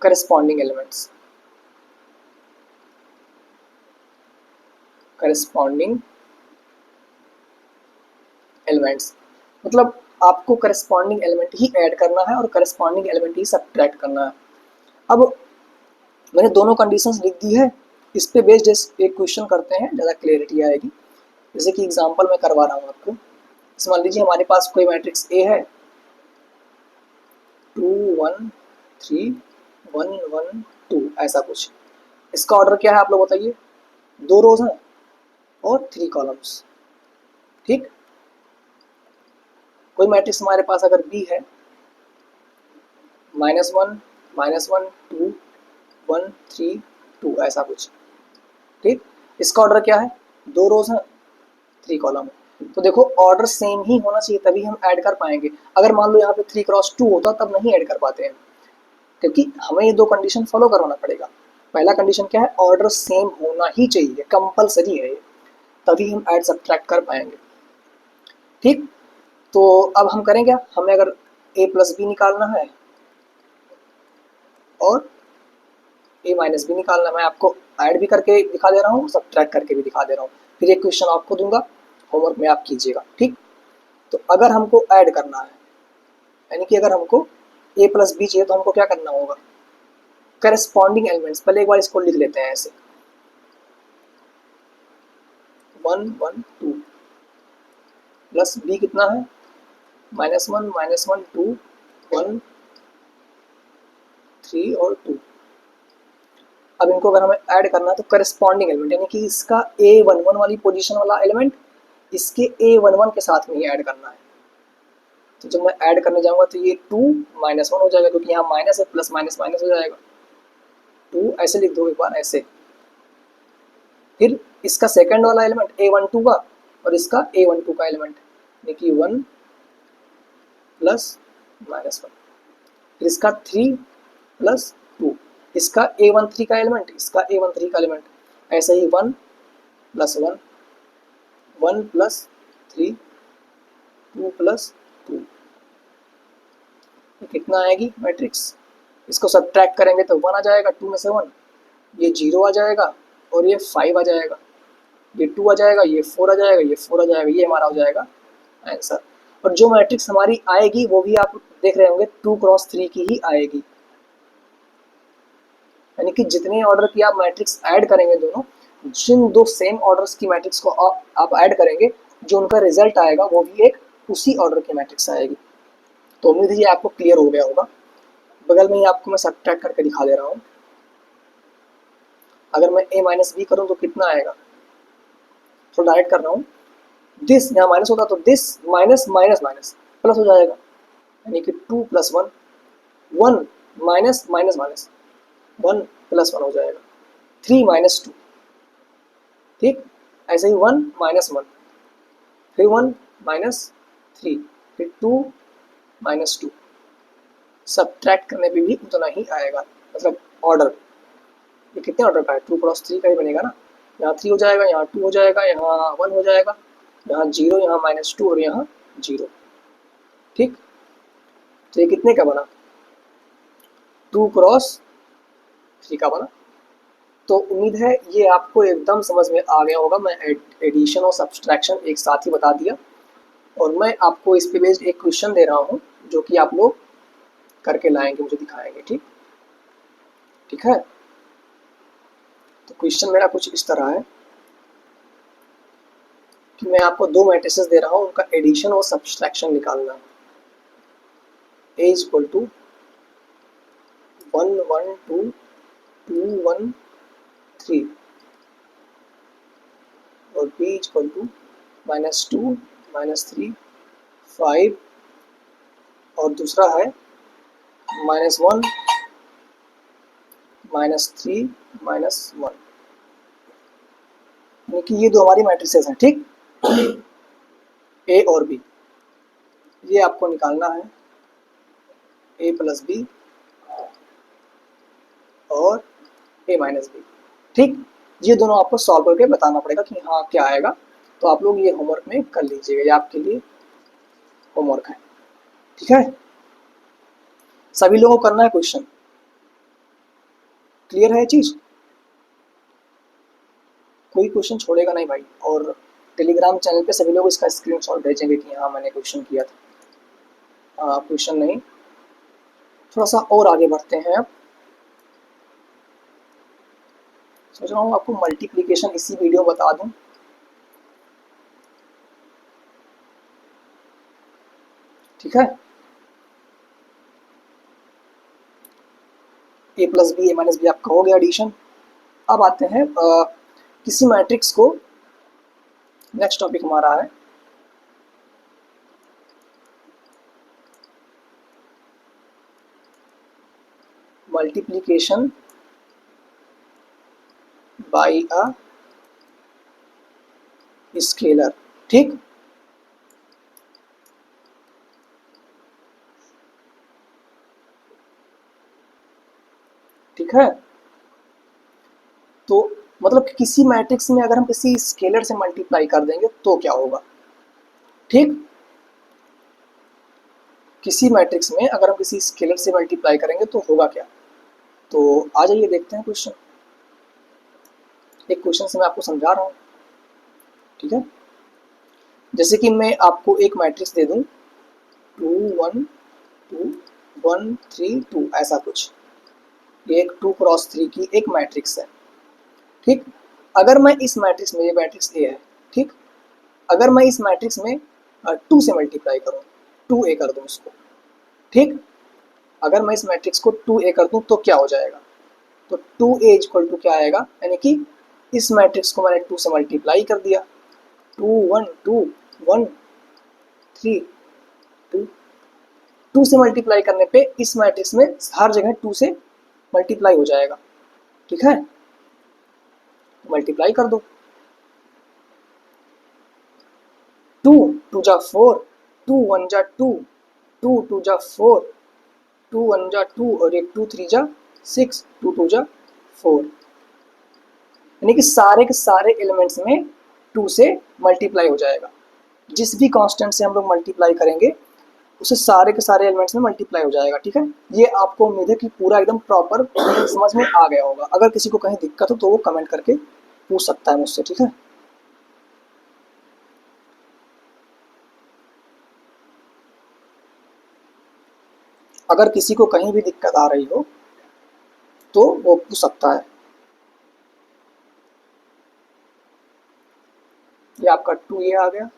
करस्पॉन्डिंग एलिमेंट्स। करस्पॉन्डिंग एलिमेंट्स मतलब आपको करस्पॉन्डिंग एलिमेंट ही ऐड करना है और करस्पॉन्डिंग एलिमेंट ही सब्ट्रैक्ट करना है। अब मैंने दोनों कंडीशंस लिख दी है, इस पे बेस्ड एक क्वेश्चन करते हैं, ज़्यादा क्लियरिटी आएगी। जैसे कि एग्जांपल मैं करवा रहा हूँ आपको। मान लीजिए हमारे पास कोई मैट्रिक्स ए है, 2 1 3 1 1 2, ऐसा कुछ। इसका ऑर्डर क्या है आप लोग बताइए? दो रोज हैं और 3 कॉलम्स, ठीक। कोई मैट्रिक्स हमारे पास अगर बी है, -1 -1 2 1 3 2, ऐसा कुछ, ठीक। इसका ऑर्डर क्या है? दो रोज हैं, 3 कॉलम है। तो देखो, ऑर्डर सेम ही होना चाहिए तभी हम ऐड कर पाएंगे। अगर मान लो यहाँ पे 3x2 होता तब नहीं ऐड कर पाते हैं, क्योंकि हमें ये दो कंडीशन फॉलो करवाना पड़ेगा। पहला कंडीशन क्या है? ऑर्डर सेम होना ही चाहिए, कंपलसरी है ये, तभी हम ऐड सब्ट्रैक्ट कर पाएंगे, ठीक। तो अब हम करें क्या? हमें अगर a+b निकालना है और a-b निकालना है, मैं आपको ऐड भी करके दिखा दे रहा हूँ, सब्ट्रैक्ट करके भी दिखा दे रहा हूँ। फिर एक क्वेश्चन आपको दूंगा, होमवर्क में आप कीजिएगा, ठीक। तो अगर हमको ऐड करना है, यानी कि अगर हमको a+b चाहिए, तो हमको क्या करना होगा? करस्पॉन्डिंग एलिमेंट्स, पहले एक बार इसको लिख लेते हैं ऐसे, 1 1 2 प्लस b कितना है? -1 -1 2 1 3 और 2। अब इनको अगर हमें ऐड करना है तो करस्पॉन्डिंग एलिमेंट, यानी कि इसका a11 वाली पोजीशन वाला एलिमेंट इसके a11 के साथ में ही ऐड करना है। तो जब मैं ऐड करने जाऊंगा तो ये 2 -1 हो जाएगा, क्योंकि यहाँ माइनस है, प्लस माइनस माइनस हो जाएगा। 2 ऐसे लिख दो एक बार ऐसे। फिर इसका सेकंड वाला एलिमेंट a12 का और इसका a12 का एलिमेंट, यानी कि 1 प्लस -1। फिर इसका 3 प्लस 2, इसका a13 का एलिमेंट, इसका a13 का एलिमेंट, ऐसे ही 1 प्लस 1 1 प्लस 3 2 प्लस 2। कितना आएगी मैट्रिक्स? इसको सब्ट्रैक्ट करेंगे तो 1 आ जाएगा, 2 में से 1, ये 0 आ जाएगा और ये 5 आ जाएगा, ये 2 आ जाएगा, ये 4 आ जाएगा, ये 4 आ जाएगा, ये हमारा हो जाएगा आंसर। और जो मैट्रिक्स हमारी आएगी वो भी आप देख रहे होंगे 2x3 की ही आएगी। यानी कि जितने ऑर्डर की आप मैट्रिक्स ऐड करेंगे दोनों, जिन दो सेम ऑर्डर्स की मैट्रिक्स को आप ऐड करेंगे, जो उनका रिजल्ट आएगा वो भी एक उसी ऑर्डर की मैट्रिक्स आएगी। तो उम्मीद है ये आपको क्लियर हो गया होगा। बगल में ही आपको मैं सब्ट्रैक्ट करके दिखा दे रहा हूँ। अगर मैं a माइनस बी करूँ तो कितना आएगा, तो डायरेक्ट कर रहा हूँ, दिस यहाँ माइनस होता तो this minus minus minus plus हो जाएगा, यानी कि 2 plus 1, 1 minus minus minus 1 plus 1 हो जाएगा, 3 माइनस 2। ठीक, ऐसे ही 1 माइनस 1, फिर 1 माइनस 3, फिर 2 माइनस 2। सब्ट्रैक्ट करने पे भी उतना ही आएगा, मतलब ऑर्डर ये कितने ऑर्डर का है, 2 क्रॉस 3 का ही बनेगा ना। यहाँ 3 हो जाएगा, यहाँ 2 हो जाएगा, यहाँ 1 हो जाएगा, यहाँ 0, यहाँ माइनस 2 और यहाँ 0। ठीक, तो ये कितने का बना, 2 क्रॉस 3 का बना। तो उम्मीद है ये आपको एकदम समझ में आ गया होगा। मैं एडिशन और सब्सट्रैक्शन एक साथ ही बता दिया, और मैं आपको इस पे बेस्ड एक क्वेश्चन दे रहा हूँ जो कि आप लोग करके लाएंगे, मुझे दिखाएंगे। ठीक, ठीक है। तो क्वेश्चन मेरा कुछ इस तरह है कि मैं आपको दो मैट्रिसेस दे रहा हूँ, उनका एडिशन और सब्सट्रैक्शन निकालना है। ए इज इक्वल टू 1 1 2 2 1 3 और b इज इक्वल टू -2 -3 5 और दूसरा है -1 -3 -1, यानी कि ये दो हमारी मैट्रिसेस हैं। ठीक, ए और बी, ये आपको निकालना है, ए प्लस बी और ए माइनस बी। ठीक, ये दोनों आपको सॉल्व करके बताना पड़ेगा कि हाँ क्या आएगा। तो आप लोग ये होमवर्क में कर लीजिएगा, ये आपके लिए होमवर्क है। ठीक है, सभी लोगों को करना है क्वेश्चन। क्लियर है ये चीज, कोई क्वेश्चन छोड़ेगा नहीं भाई। और टेलीग्राम चैनल पे सभी लोग इसका स्क्रीनशॉट भेजेंगे कि हाँ मैंने क्वेश्चन किया था। क्वेश्चन नहीं, थोड़ा सा और आगे बढ़ते हैं। अब सोच रहा हूँ आपको मल्टीप्लिकेशन इसी वीडियो में बता दूं। ठीक है, ए प्लस बी ए माइनस बी आपका हो गया एडिशन। अब आते हैं किसी मैट्रिक्स को, नेक्स्ट टॉपिक हमारा है मल्टीप्लिकेशन बाय अ स्केलर। ठीक, ठीक है। तो मतलब कि किसी मैट्रिक्स में अगर हम किसी स्केलर से मल्टीप्लाई कर देंगे तो क्या होगा। ठीक, किसी मैट्रिक्स में अगर हम किसी स्केलर से मल्टीप्लाई करेंगे तो होगा क्या। तो आ जाइए देखते हैं क्वेश्चन। एक क्वेश्चन से मैं आपको समझा रहा हूँ। ठीक है, जैसे कि मैं आपको एक मैट्रिक्स दे दूं 2 1 2 1 3 2 ऐसा कुछ, ये एक 2 क्रॉस 3 की एक मैट्रिक्स है। ठीक, अगर मैं इस मैट्रिक्स में, ये मैट्रिक्स ए है, ठीक, अगर मैं इस मैट्रिक्स में 2 से मल्टीप्लाई करूँ, 2a कर दूँ उसको। ठीक, अगर मैं इस मैट्रिक्स को 2a कर दूँ तो क्या हो जाएगा, तो 2a इक्वल टू क्या आएगा, यानी कि इस मैट्रिक्स को मैंने 2 से मल्टीप्लाई कर दिया, 2 1 2 1 3 2, 2 से मल्टीप्लाई करने पे इस मैट्रिक्स में हर जगह 2 से मल्टीप्लाई हो जाएगा। ठीक है, मल्टीप्लाई कर दो, 2 2 जा 4, 2 1 जा 2, 2 2 जा 4, 2 1 जा 2 और एक 2 3 जा 6, 2 2 जा 4, यानी कि सारे के सारे एलिमेंट्स में 2 से मल्टीप्लाई हो जाएगा। जिस भी कांस्टेंट से हम लोग मल्टीप्लाई करेंगे उसे सारे के सारे एलिमेंट्स में मल्टीप्लाई हो जाएगा। ठीक है, ये आपको उम्मीद है कि पूरा एकदम प्रॉपर समझ में आ गया होगा। अगर किसी को कहीं दिक्कत हो तो वो कमेंट करके पूछ सकता है मुझसे। ठीक है, अगर किसी को कहीं भी दिक्कत आ रही हो तो वो पूछ सकता है। ये आपका 2A आ गया,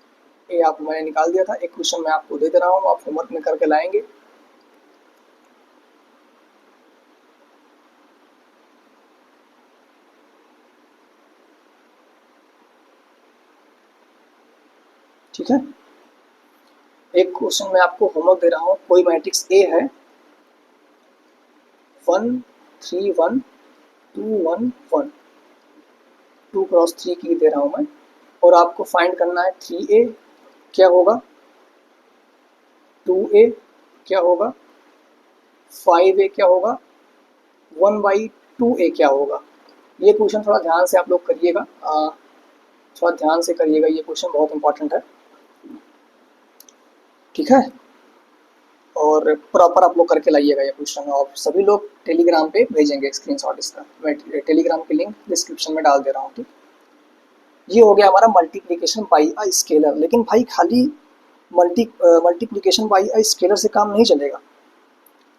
ये आप मैंने निकाल दिया था। एक क्वेश्चन मैं आपको दे दे रहा हूँ, आप होमवर्क में करके लाएंगे। ठीक है, एक क्वेश्चन मैं आपको होमवर्क दे रहा हूँ। कोई मैट्रिक्स ए है 1 3 1 2 1 1, 2 × 3 की दे रहा हूँ मैं, और आपको फाइंड करना है 3A क्या होगा, 2A क्या होगा, 5A क्या होगा, 1/2A क्या होगा। ये क्वेश्चन थोड़ा ध्यान से आप लोग करिएगा, थोड़ा ध्यान से करिएगा, ये क्वेश्चन बहुत इंपॉर्टेंट है। ठीक है, और प्रॉपर आप लोग करके लाइएगा ये क्वेश्चन, और सभी लोग टेलीग्राम पे भेजेंगे स्क्रीनशॉट इसका। मैं टेलीग्राम की लिंक डिस्क्रिप्शन में डाल दे रहा हूँ। ठीक, ये हो गया हमारा मल्टीप्लिकेशन बाई अ स्केलर। लेकिन भाई खाली मल्टीप्लिकेशन बाई अ स्केलर से काम नहीं चलेगा,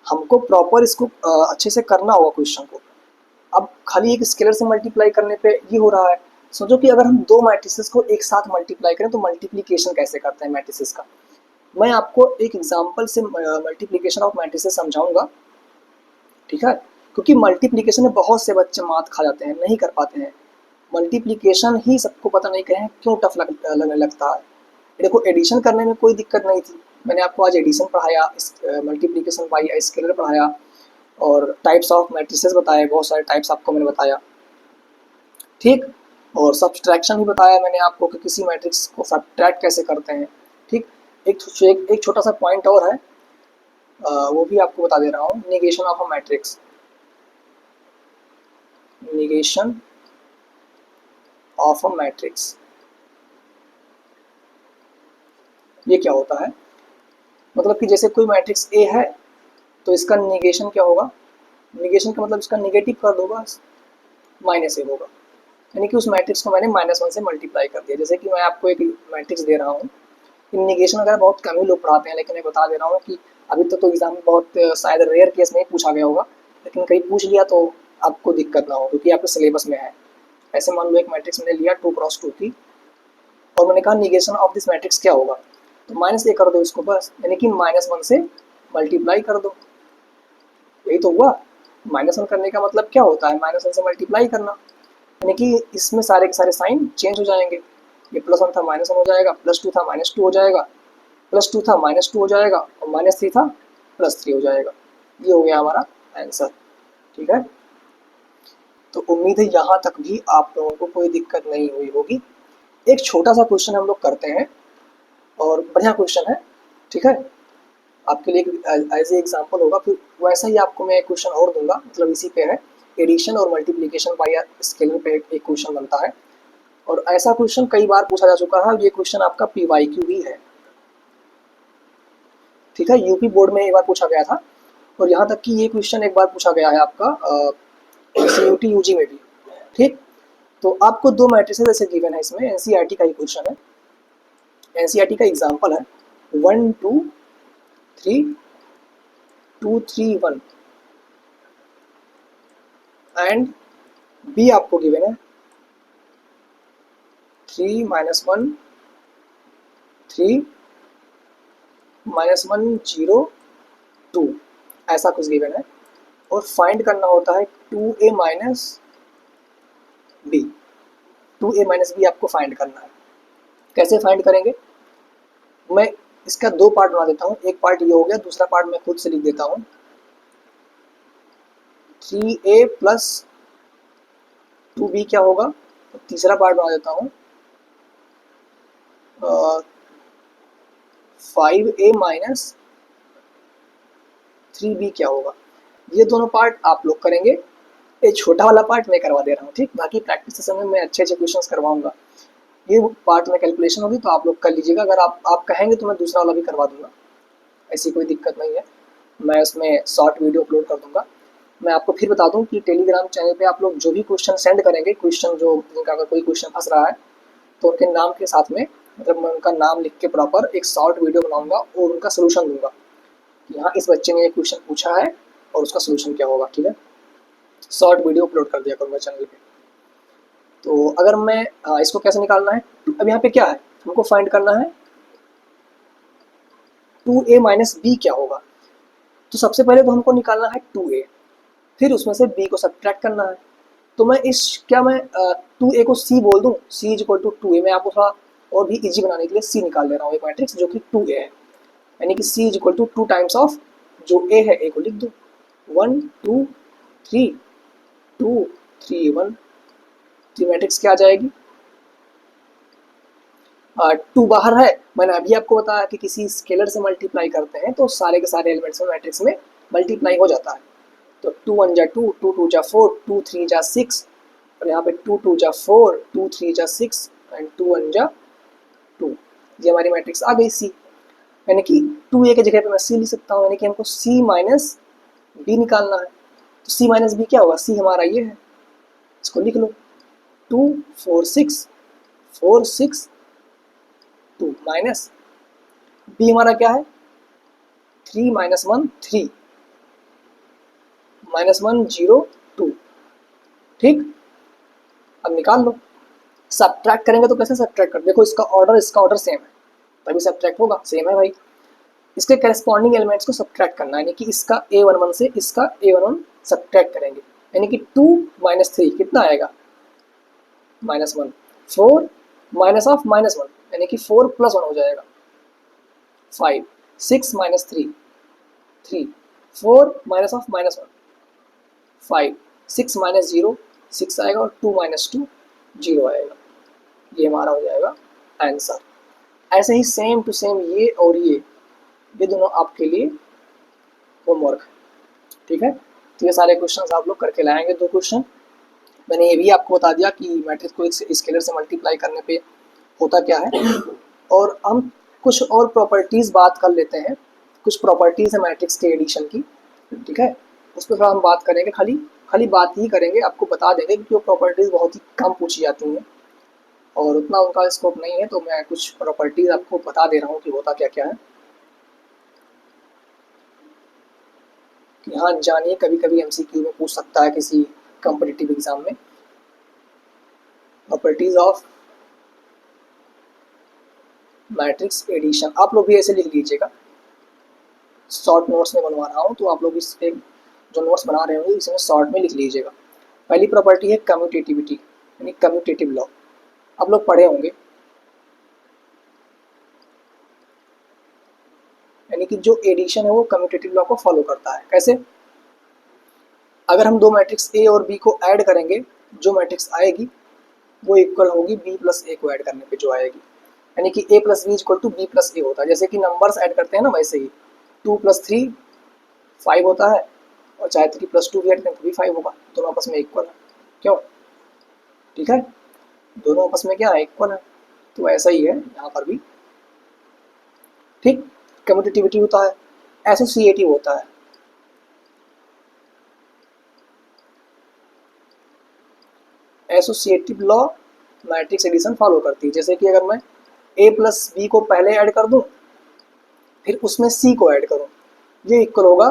हमको प्रॉपर इसको अच्छे से करना होगा क्वेश्चन को। अब खाली एक स्केलर से मल्टीप्लाई करने पे ये हो रहा है। सोचो कि अगर हम दो मैट्रिसेस को एक साथ मल्टीप्लाई करें तो मल्टीप्लिकेशन कैसे करते हैं मैट्रिसेस का। मैं आपको एक एग्जांपल से मल्टीप्लिकेशन ऑफ मैट्रिसेस समझाऊंगा। ठीक है, क्योंकि मल्टीप्लिकेशन में बहुत से बच्चे मात खा जाते हैं, नहीं कर पाते हैं। मल्टीप्लिकेशन ही सबको पता नहीं कहें क्यों टफ लगने लगता है। देखो एडिशन करने में कोई दिक्कत नहीं थी, मैंने आपको आज एडिशन पढ़ाया, मल्टीप्लिकेशन बाई स्केलर पढ़ाया, और टाइप्स ऑफ मैट्रिसेस बताए, बहुत सारे टाइप्स आपको मैंने बताया। ठीक, और सब्सट्रैक्शन भी बताया मैंने आपको कि किसी मैट्रिक्स को सब्ट्रैक्ट कैसे करते हैं। ठीक, एक छोटा सा पॉइंट और है, वो भी आपको बता दे रहा हूँ। Negation of a matrix, negation of a matrix ये क्या होता है। मतलब कि जैसे कोई मैट्रिक्स ए है तो इसका निगेशन क्या होगा, निगेशन का मतलब इसका निगेटिव कर दो बस, -a होगा। यानी कि उस मैट्रिक्स को मैंने -1 से मल्टीप्लाई कर दिया। जैसे कि मैं आपको एक मैट्रिक्स दे रहा हूँ, निगेशन वगैरह बहुत कम ही लोग पढ़ाते हैं, लेकिन मैं बता दे रहा हूँ कि अभी तो एग्जाम में बहुत शायद रेयर केस में ही पूछा गया होगा, लेकिन कहीं पूछ लिया तो आपको दिक्कत ना हो, क्योंकि आपके सिलेबस में है। ऐसे मान लो एक मैट्रिक्स मैंने लिया 2 × 2 की, और मैंने कहा निगेशन ऑफ दिस मैट्रिक्स क्या होगा, तो -a कर दो इसको बस, यानी कि -1 से मल्टीप्लाई कर दो। यही तो हुआ। -1 करने का मतलब क्या होता है, -1 से मल्टीप्लाई करना, यानी कि इसमें सारे के सारे साइन चेंज हो जाएंगे। ये +1 था -1 हो जाएगा, +2 था -2 हो जाएगा, +2 था -2 हो जाएगा, और -3 था +3 हो जाएगा। ये हो गया हमारा आंसर। ठीक है, तो उम्मीद है यहाँ तक भी आप लोगों को कोई दिक्कत नहीं हुई होगी। एक छोटा सा क्वेश्चन हम लोग करते हैं, और बढ़िया क्वेश्चन है। ठीक है, आपके लिए एज ए एग्जाम्पल होगा, फिर वैसा ही आपको मैं एक क्वेश्चन और दूंगा, मतलब इसी पे है, एडिशन और मल्टीप्लिकेशन बाय स्केलर पे एक क्वेश्चन बनता है, और ऐसा क्वेश्चन कई बार पूछा जा चुका है। ये क्वेश्चन आपका PYQ भी है। ठीक है, यूपी बोर्ड में एक बार पूछा गया था, और यहाँ तक कि ये क्वेश्चन एक बार पूछा गया है आपका CUT UG में भी। ठीक, तो आपको दो मैट्रिसेस ऐसे गिवन है, इसमें NCERT का ही क्वेश्चन है, NCERT का एग्जाम्पल है 1 2 3 2 3 1, एंड बी आपको गिवन है 3 -1 3 -1 0 2, ऐसा कुछ गिवन है, और फाइंड करना होता है 2A minus B, 2A minus B आपको फाइंड करना है। कैसे फाइंड करेंगे, मैं इसका दो पार्ट बना देता हूँ, एक पार्ट ये हो गया, दूसरा पार्ट मैं खुद से लिख देता हूँ। 3A प्लस 2B क्या होगा, तो तीसरा पार्ट बना देता हूँ 5A माइनस 3B क्या होगा। ये दोनों पार्ट आप लोग करेंगे, ये छोटा वाला पार्ट मैं करवा दे रहा हूँ। ठीक, बाकी प्रैक्टिस सेशन में मैं अच्छे क्वेश्चंस करवाऊंगा। ये पार्ट में कैलकुलेशन होगी तो आप लोग कर लीजिएगा, अगर आप कहेंगे तो मैं दूसरा वाला भी करवा दूंगा, ऐसी कोई दिक्कत नहीं है। मैं उसमें शॉर्ट वीडियो अपलोड कर दूंगा। मैं आपको फिर बता दूं कि टेलीग्राम चैनल पे आप लोग जो भी क्वेश्चन सेंड करेंगे, क्वेश्चन जो जिनका अगर कोई क्वेश्चन फंस रहा है, तो उनके नाम के साथ में, मतलब मैं उनका नाम लिख के प्रॉपर एक शॉर्ट वीडियो बनाऊंगा और उनका सोल्यूशन दूंगा कि हाँ इस बच्चे ने ये क्वेश्चन पूछा है और उसका सोल्यूशन क्या होगा। ठीक है, शॉर्ट वीडियो अपलोड कर दिया करूँगा चैनल पे। तो अगर मैं इसको कैसे निकालना है, अब यहाँ पे क्या है, हमको फाइंड करना है 2a माइनस बी क्या होगा। तो सबसे पहले तो हमको निकालना है 2a, फिर उसमें से b को सब्ट्रैक्ट करना है। तो मैं क्या मैं 2a को c बोल दूँ, c is equal to 2a। मैं आपको थोड़ा और भी इजी बनाने के लिए c निकाल ले रहा हूँ, एक मैट्रिक्स जो कि 2a है, यानी कि c is equal to 2 times of जो a है, a को लिख दो 1 2 3 2 3 1। तो मैट्रिक्स क्या आ जाएगी, 2 बाहर है, मैंने अभी आपको बताया कि किसी स्केलर से मल्टीप्लाई करते हैं तो सारे के सारे एलिमेंट्स में मैट्रिक्स में मल्टीप्लाई हो जाता है। तो 2 1 जा 2, 2 2 जा 4, 2 3 जा 6, और यहाँ पे 2 2 जा 4, 2 3 जा 6 एंड 2 1 जा 2। ये हमारी मैट्रिक्स आ गई सी, यानी कि 2a की जगह पे मैं सी लिख सकता हूँ, यानी कि हमको c माइनस बी निकालना है। तो c माइनस बी क्या होगा, c हमारा ये है, इसको लिख लो 2 4 6 4 6 2 माइनस बी हमारा क्या है 3 माइनस 1 3 माइनस 1 0 2। ठीक, अब निकाल लो। सब्ट्रैक्ट करेंगे तो कैसे सब्ट्रैक्ट कर, देखो इसका ऑर्डर सेम है तभी सब्ट्रैक्ट होगा, सेम है भाई। इसके करस्पॉन्डिंग एलिमेंट्स को सब्ट्रैक्ट करना है, यानी कि इसका a11 से इसका a11 सब्ट्रैक्ट करेंगे, यानी कि 2 माइनस 3 कितना आएगा माइनस 1, 4 माइनस ऑफ माइनस 1 यानी कि 4 प्लस 1 हो जाएगा 5, 6 minus 3 3, 4 minus of minus 1 5, 6 minus 0 6 आएगा, और 2 माइनस 2 0 आएगा। ये हमारा हो जाएगा आंसर। ऐसे ही सेम टू सेम ये और ये दोनों आपके लिए होमवर्क, ठीक है। तो ये सारे क्वेश्चन आप लोग करके लाएंगे। 2 क्वेश्चन मैंने ये भी आपको बता दिया कि मैट्रिक्स को एक स्केलर से मल्टीप्लाई करने पे होता क्या है, और हम कुछ और प्रॉपर्टीज़ बात कर लेते हैं। कुछ प्रॉपर्टीज़ है मैट्रिक्स के एडिशन की, ठीक है, उस पर थोड़ा हम बात करेंगे, खाली बात ही करेंगे, आपको बता देंगे क्योंकि वो प्रॉपर्टीज़ बहुत ही कम पूछी जाती हैं और उतना उनका स्कोप नहीं है। तो मैं कुछ प्रॉपर्टीज़ आपको बता दे रहा हूँ कि होता क्या क्या है, कि हाँ जानिए, कभी कभी एमसीक्यू में पूछ सकता है किसी कॉम्पिटिटिव एग्जाम में। प्रॉपर्टीज़ ऑफ मैट्रिक्स एडिशन आप लोग भी ऐसे लिख लीजिएगा, शॉर्ट नोट्स में बनवा रहा हूँ तो आप लोग इस पे जो नोट्स बना रहे होंगे इसमें शॉर्ट में लिख लीजिएगा। पहली प्रॉपर्टी है कम्यूटेटिविटी, यानी कम्यूटेटिव लॉ, आप लोग पढ़े होंगे, यानी कि जो एडिशन है वो कम्यूटेटिव लॉ को फॉलो करता है। कैसे, अगर हम दो मैट्रिक्स ए और बी को ऐड करेंगे, जो मैट्रिक्स आएगी वो इक्वल होगी बी प्लस ए को ऐड करने पे जो आएगी, यानी कि A plus B equal to B plus A होता है। जैसे कि नंबर्स ऐड करते हैं ना, वैसे ही 2 प्लस 3 5 होता है, और चाहे 3 प्लस 2 भी ऐड करें तो भी 5 होगा, दोनों आपस में इक्वल है। क्यों, ठीक है, दोनों आपस में क्या है, इक्वल है। तो ऐसा ही है यहाँ पर भी, ठीक। कम्यूटेटिविटी होता है, एसोसिएटिव होता है। Associative law matrix addition follow करती है। जैसे कि अगर मैं ए प्लस बी को पहले ऐड कर दूं, फिर उसमें सी को ऐड करूं, ये इक्वल होगा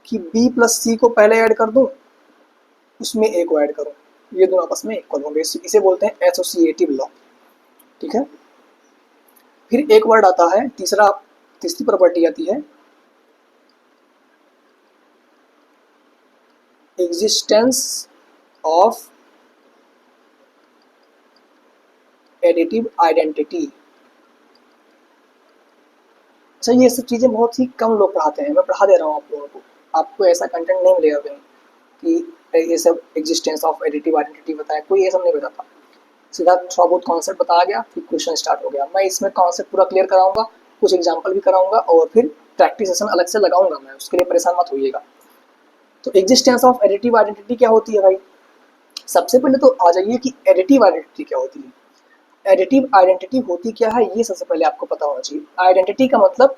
कि बी प्लस सी को पहले ऐड कर दूं, उसमें ए को ऐड करूं, ये दोनों आपस में इक्वल होंगे। इसे बोलते हैं एसोसिएटिव लॉ, ठीक है। फिर एक वर्ड आता है तीसरी प्रॉपर्टी आती है एग्जिस्टेंस ऑफ एडिटिव आइडेंटिटी। अच्छा, ये सब चीज़ें बहुत ही कम लोग पढ़ाते हैं, मैं पढ़ा दे रहा हूँ आप लोगों को। आपको ऐसा कंटेंट नहीं मिलेगा कहीं कि ये सब एग्जिस्टेंस ऑफ एडिटिव आइडेंटिटी बताया, कोई ये सब नहीं बताता। सीधा थोड़ा बहुत कॉन्सेप्ट बताया गया, फिर क्वेश्चन स्टार्ट हो गया। मैं इसमें कॉन्सेप्ट पूरा क्लियर कराऊंगा, कुछ एग्जाम्पल भी कराऊंगा, और फिर प्रैक्टिस सेशन अलग से लगाऊंगा मैं, उसके लिए परेशान मत होइएगा। तो एग्जिस्टेंस ऑफ एडिटिव आइडेंटिटी क्या होती है भाई, सबसे पहले तो आ जाइए कि एडिटिव आइडेंटिटी क्या होती है। एडिटिव आइडेंटिटी होती क्या है, ये सबसे पहले आपको पता होना चाहिए। आइडेंटिटी का मतलब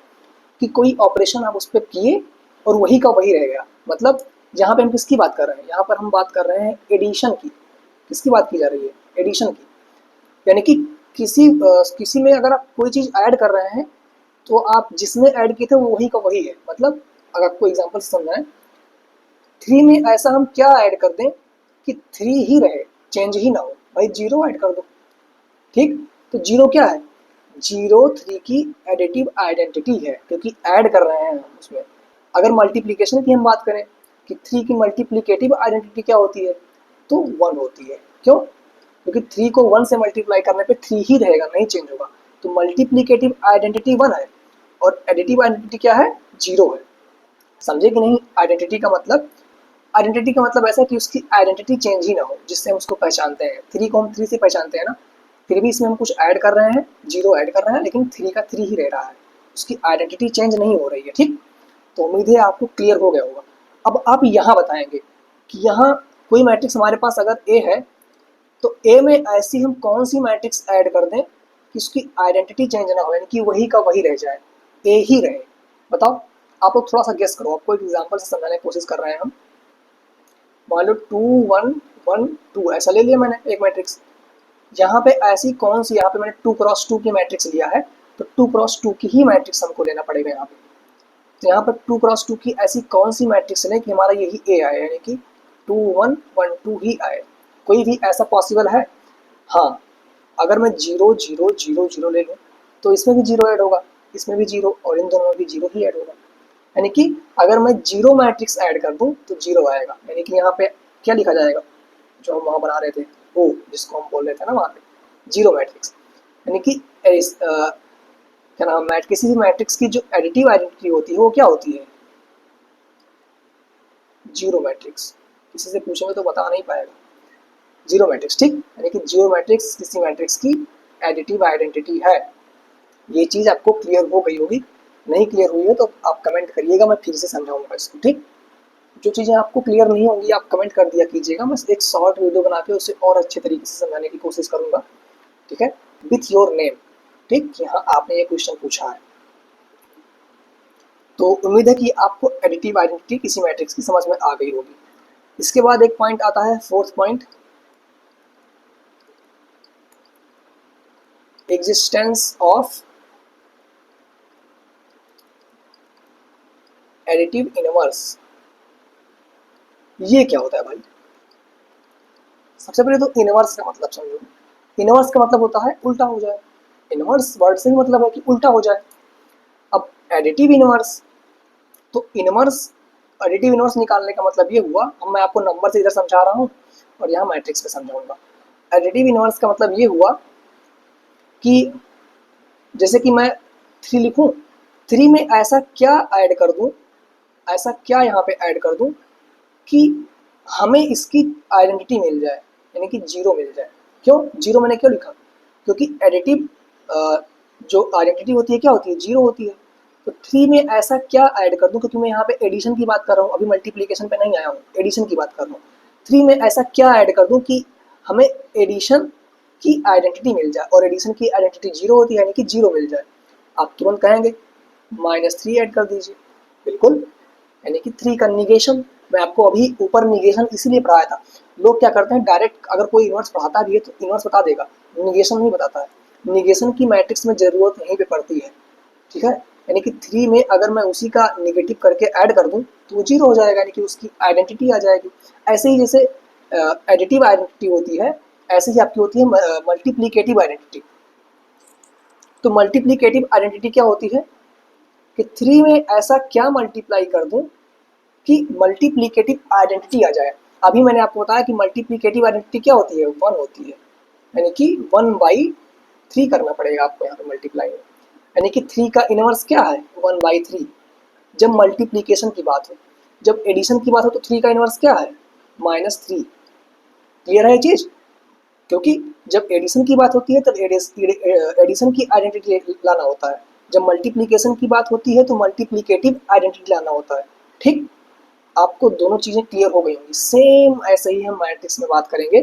कि कोई ऑपरेशन आप उस पर किए और वही का वही रह गया। मतलब यहाँ पे हम किसकी बात कर रहे हैं, यहाँ पर हम बात कर रहे हैं एडिशन की। किसकी बात की जा रही है, एडिशन की, यानी कि किसी में अगर आप कोई चीज़ ऐड कर रहे हैं तो आप जिसमें ऐड किए थे वो वही का वही है। मतलब अगर आपको एग्जांपल समझना है 3 में ऐसा हम क्या ऐड कर दें कि 3 ही रहे, चेंज ही ना हो। भाई 0 ऐड कर दो, ठीक। तो 0 क्या है, 0 3 की एडिटिव आइडेंटिटी है, क्योंकि ऐड कर रहे हैं हम उसमें। अगर मल्टीप्लिकेशन की हम बात करें कि 3 की मल्टीप्लिकेटिव आइडेंटिटी क्या होती है, तो 1 होती है। क्यों, क्योंकि 3 को 1 से मल्टीप्लाई करने पे 3 ही रहेगा, नहीं चेंज होगा। तो मल्टीप्लिकेटिव आइडेंटिटी 1 है और एडिटिव आइडेंटिटी क्या है, 0 है। समझे कि नहीं। आइडेंटिटी का मतलब ऐसा कि उसकी आइडेंटिटी चेंज ही ना हो, जिससे हम उसको पहचानते हैं। 3 को हम 3 से पहचानते हैं ना, फिर भी इसमें हम कुछ ऐड कर रहे हैं, 0 ऐड कर रहे हैं, लेकिन 3 का 3 ही रह रहा है, उसकी आइडेंटिटी चेंज नहीं हो रही है, ठीक। तो उम्मीद है आपको क्लियर हो गया होगा। अब आप यहाँ बताएंगे कि यहाँ कोई मैट्रिक्स हमारे पास अगर ए है, तो ए में ऐसी हम कौन सी मैट्रिक्स ऐड कर दें कि उसकी आइडेंटिटी चेंज ना हो, यानी कि वही का वही रह जाए, ए ही रहे। बताओ, आप लोग थोड़ा सा गेस करो। आपको एक एग्जांपल से समझाने की कोशिश कर रहे हैं हम। मान लो 2 1 1 2 ऐसा ले लिया मैंने एक मैट्रिक्स। यहाँ पे ऐसी कौन सी, यहाँ पे मैंने 2 क्रॉस 2 की मैट्रिक्स लिया है, तो 2 क्रॉस 2 की ही मैट्रिक्स हमको लेना पड़ेगा यहाँ पे। तो यहाँ पर 2 क्रॉस 2 की ऐसी कौन सी मैट्रिक्स लें कि हमारा यही ए आए, यानी कि 2 1 1 2 ही आए। कोई भी ऐसा पॉसिबल है? हाँ, अगर मैं 0 0 0 0 ले लूँ, तो इसमें भी 0 ऐड होगा, इसमें भी 0, और इन दोनों में भी 0 ही ऐड होगा। यानी कि अगर मैं 0 मैट्रिक्स ऐड कर दूँ तो 0 आएगा। यानी कि यहाँ पे क्या लिखा जाएगा, जो हम वहाँ बना रहे थे, ओ जिसको हम बोल रहे थे ना वहाँ पे 0 मैट्रिक्स। यानी कि क्या नाम, किसी भी मैट्रिक्स की जो एडिटिव आइडेंटिटी होती है वो क्या होती है, 0 मैट्रिक्स। किसी से पूछेंगे तो बता नहीं पाएगा, 0 मैट्रिक्स, ठीक। यानी कि 0 मैट्रिक्स किसी मैट्रिक्स की एडिटिव आइडेंटिटी है। ये चीज़ आपको क्लियर हो गई होगी। नहीं क्लियर हुई है तो आप कमेंट करिएगा, मैं फिर से समझाऊंगा इसको, ठीक। जो चीज़ें आपको क्लियर नहीं होंगी आप कमेंट कर दिया कीजिएगा, मैं एक शॉर्ट वीडियो बना के उसे और अच्छे तरीके से समझाने की कोशिश करूंगा, ठीक है, विथ योर नेम, ठीक। यहाँ आपने ये क्वेश्चन पूछा है, तो उम्मीद है कि आपको एडिटिव आइडेंटिटी किसी मैट्रिक्स की समझ में आ गई होगी। इसके बाद एक पॉइंट आता है, fourth point, existence of additive inverse. ये क्या होता है भाई? सबसे पहले तो इनवर्स का मतलब समझो। इनवर्स का मतलब होता है उल्टा हो जाए। इनवर्स वर्ड से ही मतलब है कि उल्टा हो जाए। अब एडिटिव इनवर्स, तो इनवर्स, एडिटिव इनवर्स निकालने का मतलब ये हुआ, अब मैं आपको नंबर से इधर समझा रहा हूँ और यहाँ मैट्रिक्स पे समझाऊंगा। एडिटिव इनवर्स का मतलब ये हुआ कि जैसे कि मैं 3 लिखूं, 3 में ऐसा क्या ऐड कर दूं, ऐसा क्या यहाँ पे ऐड कर दूं कि हमें इसकी आइडेंटिटी मिल जाए, यानी कि 0 मिल जाए। क्यों 0 मैंने क्यों लिखा, क्योंकि एडिटिव जो आइडेंटिटी होती है क्या होती है, 0 होती है। तो 3 में ऐसा क्या ऐड कर दूं, क्योंकि मैं यहाँ पे एडिशन की बात कर रहा हूँ, अभी मल्टीप्लिकेशन पे नहीं आया हूँ, एडिशन की बात कर रहा हूँ। 3 में ऐसा क्या ऐड कर दूं कि हमें एडिशन की आइडेंटिटी मिल जाए, और एडिशन की आइडेंटिटी 0 होती है, यानी कि 0 मिल जाए। आप तुरंत कहेंगे -3 ऐड कर दीजिए, बिल्कुल, यानी कि 3 का निगेशन। मैं आपको अभी ऊपर निगेशन इसीलिए पढ़ाया था। लोग क्या करते हैं, डायरेक्ट अगर कोई इनवर्स पढ़ाता भी है तो इनवर्स बता देगा, निगेशन नहीं बताता है। निगेशन की मैट्रिक्स में जरूरत यहीं पे पड़ती है, ठीक है। यानी कि 3 में अगर मैं उसी का निगेटिव करके ऐड कर दूं तो वो 0 हो जाएगा, यानी कि उसकी आइडेंटिटी आ जाएगी। ऐसे ही जैसे एडिटिव आइडेंटिटी होती है, ऐसे ही आपकी होती है मल्टीप्लिकेटिव आइडेंटिटी। तो मल्टीप्लिकेटिव आइडेंटिटी क्या होती है कि 3 में ऐसा क्या मल्टीप्लाई कर दूं कि मल्टीप्लिकेटिव आइडेंटिटी आ जाए। अभी मैंने आपको बताया कि मल्टीप्लिकेटिव आइडेंटिटी क्या होती है, 1 होती है, यानी कि 1/3 करना पड़ेगा आपको यहाँ पे मल्टीप्लाई में। यानी कि 3 का इनवर्स क्या है, 1/3, जब मल्टीप्लिकेशन की बात हो। जब एडिशन की बात हो तो 3 का इनवर्स क्या है, -3। क्लियर है ये चीज़? क्योंकि जब एडिशन की बात होती है तब एडिशन की आइडेंटिटी लाना होता है, जब मल्टीप्लिकेशन की बात होती है तो मल्टीप्लिकेटिव आइडेंटिटी लाना होता है, ठीक। आपको दोनों चीज़ें क्लियर हो गई होंगी। सेम ऐसे ही हम मैट्रिक्स में बात करेंगे।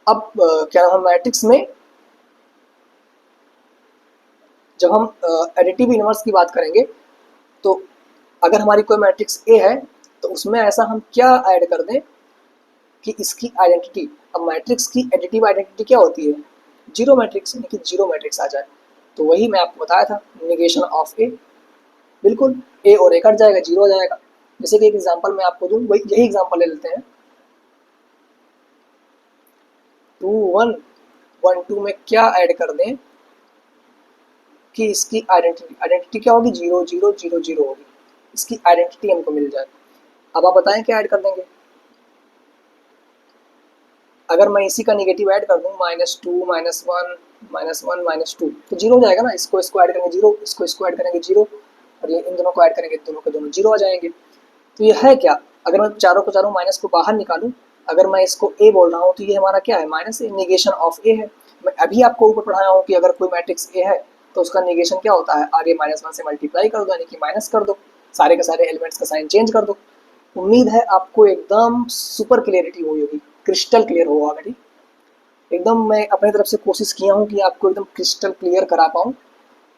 अब क्या हम मैट्रिक्स में जब हम एडिटिव इनवर्स की बात करेंगे, तो अगर हमारी कोई मैट्रिक्स ए है तो उसमें ऐसा हम क्या ऐड कर दें कि इसकी आइडेंटिटी, अब मैट्रिक्स की एडिटिव आइडेंटिटी क्या होती है, 0 मैट्रिक्स, यानी कि 0 मैट्रिक्स आ जाए। तो वही मैं आपको बताया था, निगेशन ऑफ ए, बिल्कुल, ए और ए कट जाएगा, 0 हो जाएगा। जैसे कि एक एग्जांपल मैं आपको दूं, वही यही एग्जांपल ले लेते हैं। 2 1 1 2 में क्या ऐड कर दें कि इसकी आइडेंटिटी आइडेंटिटी क्या होगी, 0 0 0 0 होगी, इसकी आइडेंटिटी हमको मिल जाए। अब आप बताएं क्या ऐड कर देंगे। अगर मैं इसी का निगेटिव ऐड कर दूं, -2 -1 -1 -2, तो जीरो हो जाएगा ना। इसको ऐड करेंगे जीरो, इसको ऐड करेंगे जीरो, और ये इन दोनों को ऐड करेंगे, दोनों के दोनों जीरो आ जाएंगे। तो ये है क्या, अगर मैं चारों को चारों माइनस को बाहर निकालूं, अगर मैं इसको ए बोल रहा हूँ तो ये हमारा क्या है, माइनस ए, निगेशन ऑफ ए है। मैं अभी आपको ऊपर पढ़ाया हूँ कि अगर कोई मैट्रिक्स ए है तो उसका निगेशन क्या होता है, आगे -1 से मल्टीप्लाई कर दो, यानी कि माइनस कर दो, सारे के सारे एलिमेंट्स का साइन चेंज कर दो। उम्मीद है आपको एकदम सुपर क्लियरिटी हुई होगी, क्रिस्टल क्लियर होगा ऑलरेडी। एकदम मैं अपनी तरफ से कोशिश किया हूँ कि आपको एकदम क्रिस्टल क्लियर करा पाऊँ।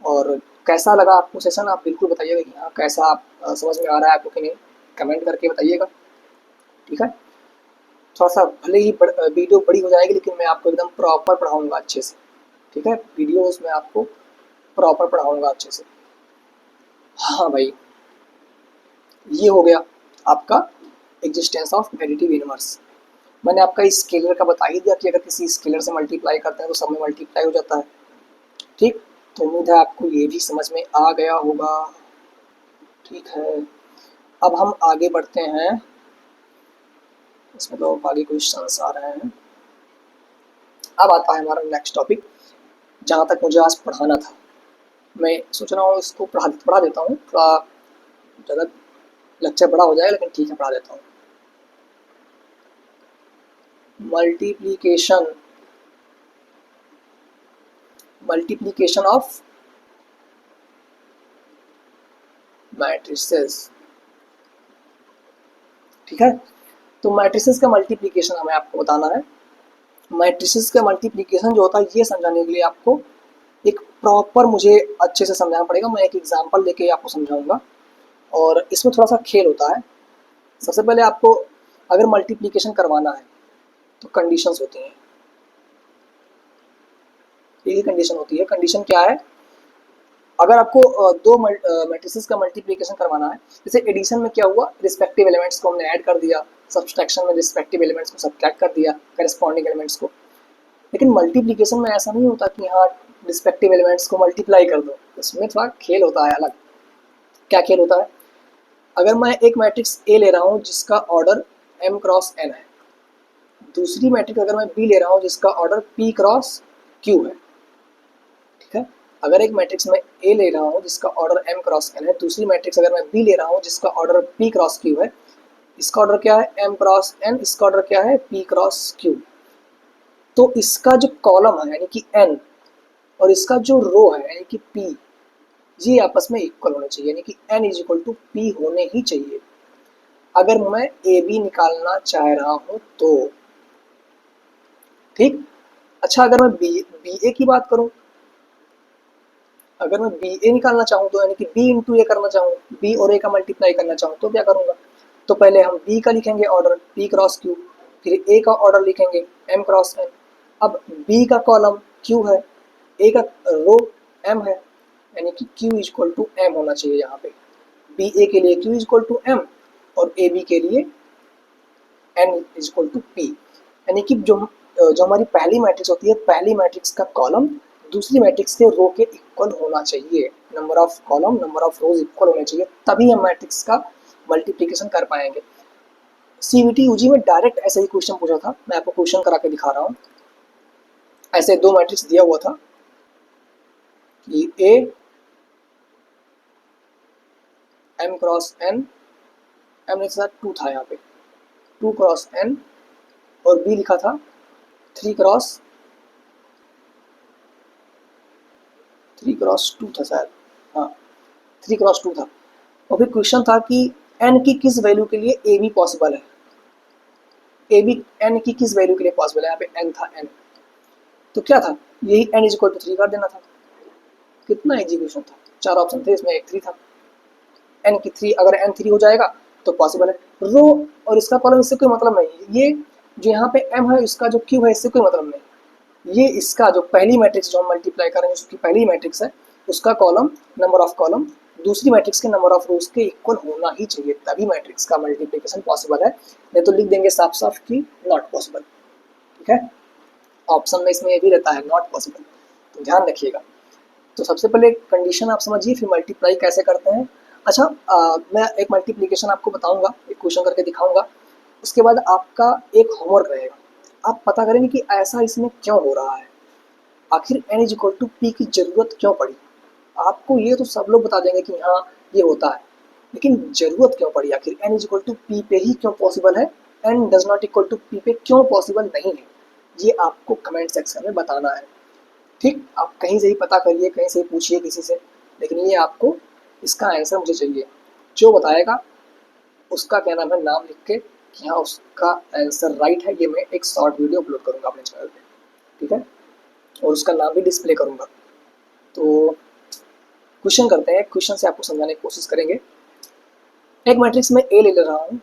और कैसा लगा आपको सेशन, आप बिल्कुल बताइएगा कि हाँ कैसा आप समझ में आ रहा है आपको कि नहीं, कमेंट करके बताइएगा। ठीक है, थोड़ा सा भले ही वीडियो बड़ी हो जाएगी, लेकिन मैं आपको एकदम प्रॉपर पढ़ाऊँगा अच्छे से। ठीक है, वीडियोस में आपको प्रॉपर पढ़ाऊँगा अच्छे से। हाँ भाई, ये हो गया आपका एग्जिस्टेंस ऑफ एडिटिव इनवर्स। मैंने आपका इस स्केलर का बता ही दिया कि अगर किसी स्केलर से मल्टीप्लाई करते हैं तो सब में मल्टीप्लाई हो जाता है। ठीक, तो उम्मीद है आपको ये भी समझ में आ गया होगा। ठीक है, अब हम आगे बढ़ते हैं। इसमें तो आगे क्वेश्चंस आ रहे हैं। अब आता है हमारा नेक्स्ट टॉपिक, जहाँ तक मुझे आज पढ़ाना था। मैं सोच रहा हूँ इसको पढ़ा देता हूँ, थोड़ा ज़्यादा लेक्चर बड़ा हो जाएगा, लेकिन ठीक है पढ़ा देता हूँ। Multiplication of matrices. ठीक है, तो मैट्रिसेस का मल्टीप्लिकेशन हमें आपको बताना है। मैट्रिसेस का मल्टीप्लिकेशन जो होता है, ये समझाने के लिए आपको एक प्रॉपर मुझे अच्छे से समझाना पड़ेगा। मैं एक एग्जांपल लेके आपको समझाऊंगा, और इसमें थोड़ा सा खेल होता है। सबसे पहले आपको अगर मल्टीप्लिकेशन करवाना है तो कंडीशंस होती हैं। एक ही कंडीशन होती है। कंडीशन क्या है, अगर आपको दो मैट्रिसेस का मल्टीप्लिकेशन करवाना है, जैसे एडिशन में क्या हुआ, रिस्पेक्टिव एलिमेंट्स को हमने ऐड कर दिया, सब्सट्रैक्शन में रिस्पेक्टिव एलिमेंट्स को सब्ट्रैक्ट कर दिया, करस्पॉन्डिंग एलिमेंट्स को। लेकिन मल्टीप्लिकेशन में ऐसा नहीं होता कि हाँ रिस्पेक्टिव एलिमेंट्स को मल्टीप्लाई कर दो, उसमें थोड़ा खेल होता है अलग। क्या खेल होता है, अगर मैं एक मैट्रिक्स ए ले रहा हूँ जिसका ऑर्डर m क्रॉस n है, दूसरी मैट्रिक्स अगर मैं बी ले रहा हूँ जिसका ऑर्डर p क्रॉस q है। ठीक है, अगर एक मैट्रिक्स में ए ले रहा हूँ जिसका ऑर्डर m क्रॉस n है, दूसरी मैट्रिक्स अगर मैं बी ले रहा हूँ जिसका ऑर्डर p क्रॉस q है, इसका ऑर्डर क्या है m क्रॉस n, इसका ऑर्डर क्या है p क्रॉस q। तो इसका जो कॉलम है यानी कि n, और इसका जो रो है यानी कि p, ये आपस में इक्वल होने चाहिए, यानी कि n is equal to p होने ही चाहिए अगर मैं ए बी निकालना चाह रहा हूं तो। ठीक, अच्छा अगर मैं बी ए की बात करूं, अगर मैं बी ए निकालना चाहूँ तो यानी कि बी इंटू ए करना चाहूँ, बी और ए का मल्टीप्लाई करना चाहूँ, तो क्या करूँगा, तो पहले हम बी का लिखेंगे ऑर्डर पी क्रॉस क्यू, फिर ए का ऑर्डर लिखेंगे एम क्रॉस एन। अब बी का कॉलम क्यू है, ए का रो एम है, यानी कि q is equal to m होना चाहिए यहाँ पे। बी ए के लिए q is equal to m, और ए बी के लिए n is equal to p. यानी कि जो हमारी पहली मैट्रिक्स होती है, पहली मैट्रिक्स का कॉलम दूसरी मैट्रिक्स के रो के इक्वल होना चाहिए। Number of column number of rose equal होने चाहिए, तभी हम मैट्रिक्स का मल्टीप्लिकेशन कर पाएंगे। सीवीटी यूजी में डायरेक्ट ऐसे ही क्वेश्चन पूछा था, मैं आपको क्वेश्चन करा के दिखा रहा हूँ। ऐसे दो मैट्रिक्स दिया हुआ था कि A m cross n, m लिखा था 2 था यहाँ पे 2 क्रॉस एन, और बी लिखा था 3 क्रॉस 2 था शायद, हाँ 3 क्रॉस 2 था। और फिर क्वेश्चन था कि n की किस वैल्यू के लिए ए बी पॉसिबल है, ए बी n की किस वैल्यू के लिए पॉसिबल है, यहाँ पे n था n, तो क्या था, यही n इज इक्वल टू 3 कर देना था। कितना इजी क्वेश्चन था, 4 ऑप्शन थे, इसमें एक 3 था। n की 3, अगर n 3 हो जाएगा तो पॉसिबल है। रो और इसका कॉलम इससे कोई मतलब नहीं है, ये जो यहाँ पे m है इसका जो q है इससे कोई मतलब नहीं। ये इसका जो पहली मैट्रिक्स जो हम मल्टीप्लाई कर रहे हैं, उसकी पहली मैट्रिक्स है, उसका कॉलम नंबर ऑफ कॉलम दूसरी मैट्रिक्स के नंबर ऑफ रोज के इक्वल होना ही चाहिए, तभी मैट्रिक्स का मल्टीप्लिकेशन पॉसिबल है, नहीं तो लिख देंगे साफ साफ कि नॉट पॉसिबल। ठीक है, ऑप्शन में इसमें ये भी रहता है नॉट पॉसिबल, तो ध्यान रखिएगा। तो सबसे पहले कंडीशन आप समझिए, फिर मल्टीप्लाई कैसे करते हैं। अच्छा, मैं एक मल्टीप्लिकेशन आपको बताऊंगा, एक क्वेश्चन करके दिखाऊंगा, उसके बाद आपका एक होमवर्क रहेगा, आप पता करेंगे कि ऐसा इसमें क्यों हो रहा है, आखिर n is equal to P की जरूरत क्यों पड़ी। आपको ये तो सब लोग बता देंगे कि हाँ ये होता है, लेकिन जरूरत क्यों पड़ी, आखिर n is equal to P पे ही क्यों पॉसिबल है, n does not equal to P पे क्यों पॉसिबल नहीं है, ये आपको कमेंट सेक्शन में बताना है। ठीक, आप कहीं से ही पता करिए, कहीं से ही पूछिए किसी से, लेकिन ये आपको इसका आंसर मुझे चाहिए। जो बताएगा उसका क्या नाम है, नाम लिख के कि हाँ उसका आंसर राइट है, ये मैं एक शॉर्ट वीडियो अपलोड करूँगा अपने चैनल पे। ठीक है, और उसका नाम भी डिस्प्ले करूँगा। तो क्वेश्चन करते हैं, क्वेश्चन से आपको समझाने की कोशिश करेंगे। एक मैट्रिक्स में ए ले रहा हूँ,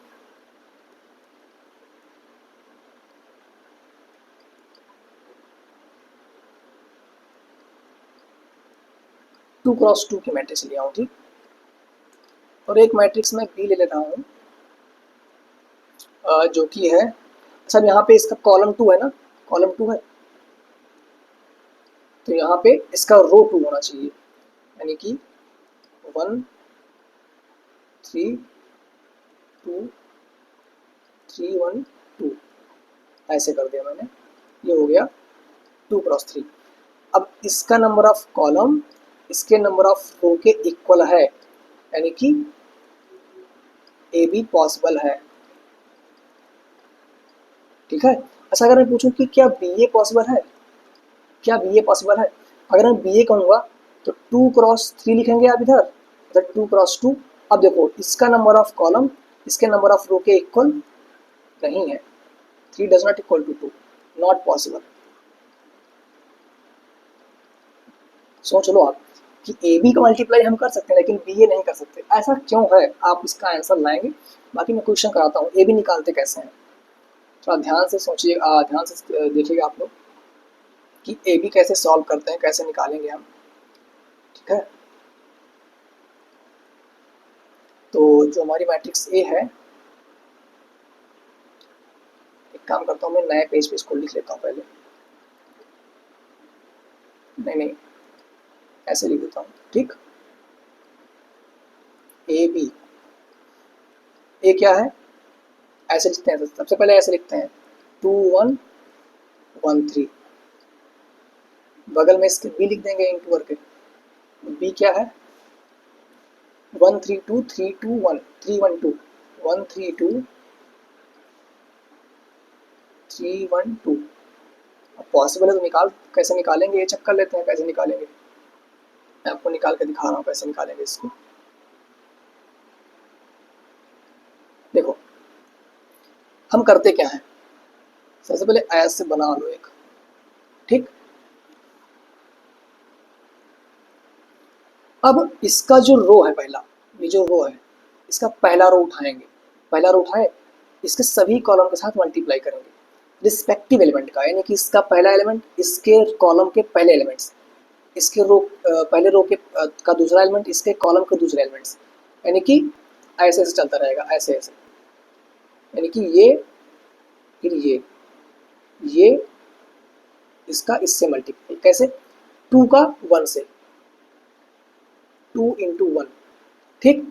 टू क्रॉस टू की मैट्रिक्स लिया हूँ, ठीक, और एक मैट्रिक्स में बी ले रहा हूँ जो कि है, अच्छा यहाँ पे इसका कॉलम टू है ना, कॉलम टू है, तो यहाँ पे इसका रो टू होना चाहिए, यानी कि 1 3 2 3 1 2, ऐसे कर दिया मैंने, ये हो गया 2 क्रॉस 3। अब इसका नंबर ऑफ कॉलम इसके नंबर ऑफ रो के इक्वल है, यानी कि ए बी पॉसिबल है। ठीक है, अच्छा अगर मैं पूछूं कि क्या बी ए पॉसिबल है, क्या बी ए पॉसिबल है, अगर मैं बी ए कहूँगा तो 2 क्रॉस 3 लिखेंगे आप इधर, इधर 2 क्रॉस 2। अब देखो इसका नंबर ऑफ कॉलम इसके नंबर ऑफ रो के इक्वल नहीं है, 3 does not equal to 2, not possible. सोच लो आप कि ए बी का मल्टीप्लाई हम कर सकते हैं लेकिन बी ए नहीं कर सकते, ऐसा क्यों है, आप इसका आंसर लाएंगे। बाकी मैं क्वेश्चन कराता हूँ, ए बी निकालते कैसे हैं, थोड़ा ध्यान से सोचिए, ध्यान से देखिएगा आप लोग कि ए बी कैसे सॉल्व करते हैं, कैसे निकालेंगे हम। ठीक है, तो जो हमारी मैट्रिक्स ए है, एक काम करता हूँ मैं नए पेज पे इसको लिख लेता हूँ पहले, नहीं नहीं ऐसे लिख देता हूँ। ठीक, ए बी, ए क्या है, ऐसे लिखते हैं, सबसे पहले ऐसे लिखते हैं 2 1 1 3, बगल में इसके बी लिख देंगे इंटू करके, बी क्या है 1 3 2 3 2 1 3 1 2 1 3 2 3 1 2। अब पॉसिबल है तो निकाल, कैसे निकालेंगे ये चेक कर लेते हैं, कैसे निकालेंगे, मैं आपको निकाल के दिखा रहा हूँ कैसे निकालेंगे इसको। देखो हम करते क्या है, सबसे पहले ऐसे से बना लो एक, ठीक, अब इसका जो रो है पहला, ये जो रो है इसका पहला रो उठाएंगे, पहला रो उठाए, इसके सभी कॉलम के साथ मल्टीप्लाई करेंगे रिस्पेक्टिव एलिमेंट का, यानी कि इसका पहला एलिमेंट इसके कॉलम के पहले एलिमेंट्स, इसके रो पहले रो के का दूसरा एलिमेंट इसके कॉलम के दूसरे एलिमेंट्स, यानी कि ऐसे ऐसे चलता रहेगा, ऐसे ऐसे, यानी कि ये फिर ये इसका इससे मल्टीप्लाई कैसे, 2 का 1 से, 2 इंटू 1, ठीक,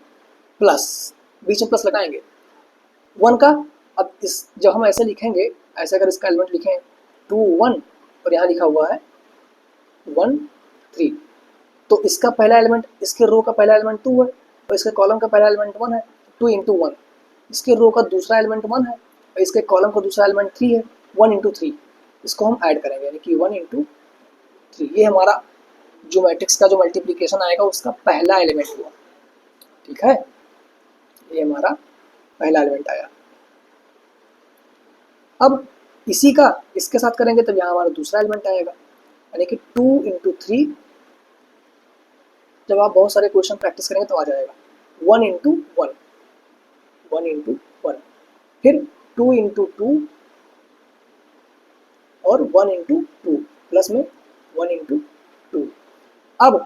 प्लस, बीच में प्लस लगाएंगे 1 का। अब इस जब हम ऐसे लिखेंगे, ऐसे अगर इसका एलिमेंट लिखें 2 1 और यहाँ लिखा हुआ है 1 3, तो इसका पहला एलिमेंट इसके रो का पहला एलिमेंट 2 है और इसके कॉलम का पहला एलिमेंट 1 है, 2 इंटू 1, इसके रो का दूसरा एलिमेंट 1 है और इसके कॉलम का दूसरा एलिमेंट 3 है, 1 इंटू 3, इसको हम ऐड करेंगे यानी कि 1 इंटू 3, ये हमारा जो मैट्रिक्स का जो मल्टीप्लिकेशन आएगा उसका पहला एलिमेंट हुआ। ठीक है, ये हमारा पहला एलिमेंट आया। अब इसी का इसके साथ करेंगे तब यहाँ हमारा दूसरा एलिमेंट आएगा, यानी कि 2 इंटू 3, जब आप बहुत सारे क्वेश्चन प्रैक्टिस करेंगे तो आ जाएगा 1 इंटू 1, 1 इंटू 1, फिर 2 इंटू 2 और 1 इंटू 2 प्लस में 1 इंटू 2। अब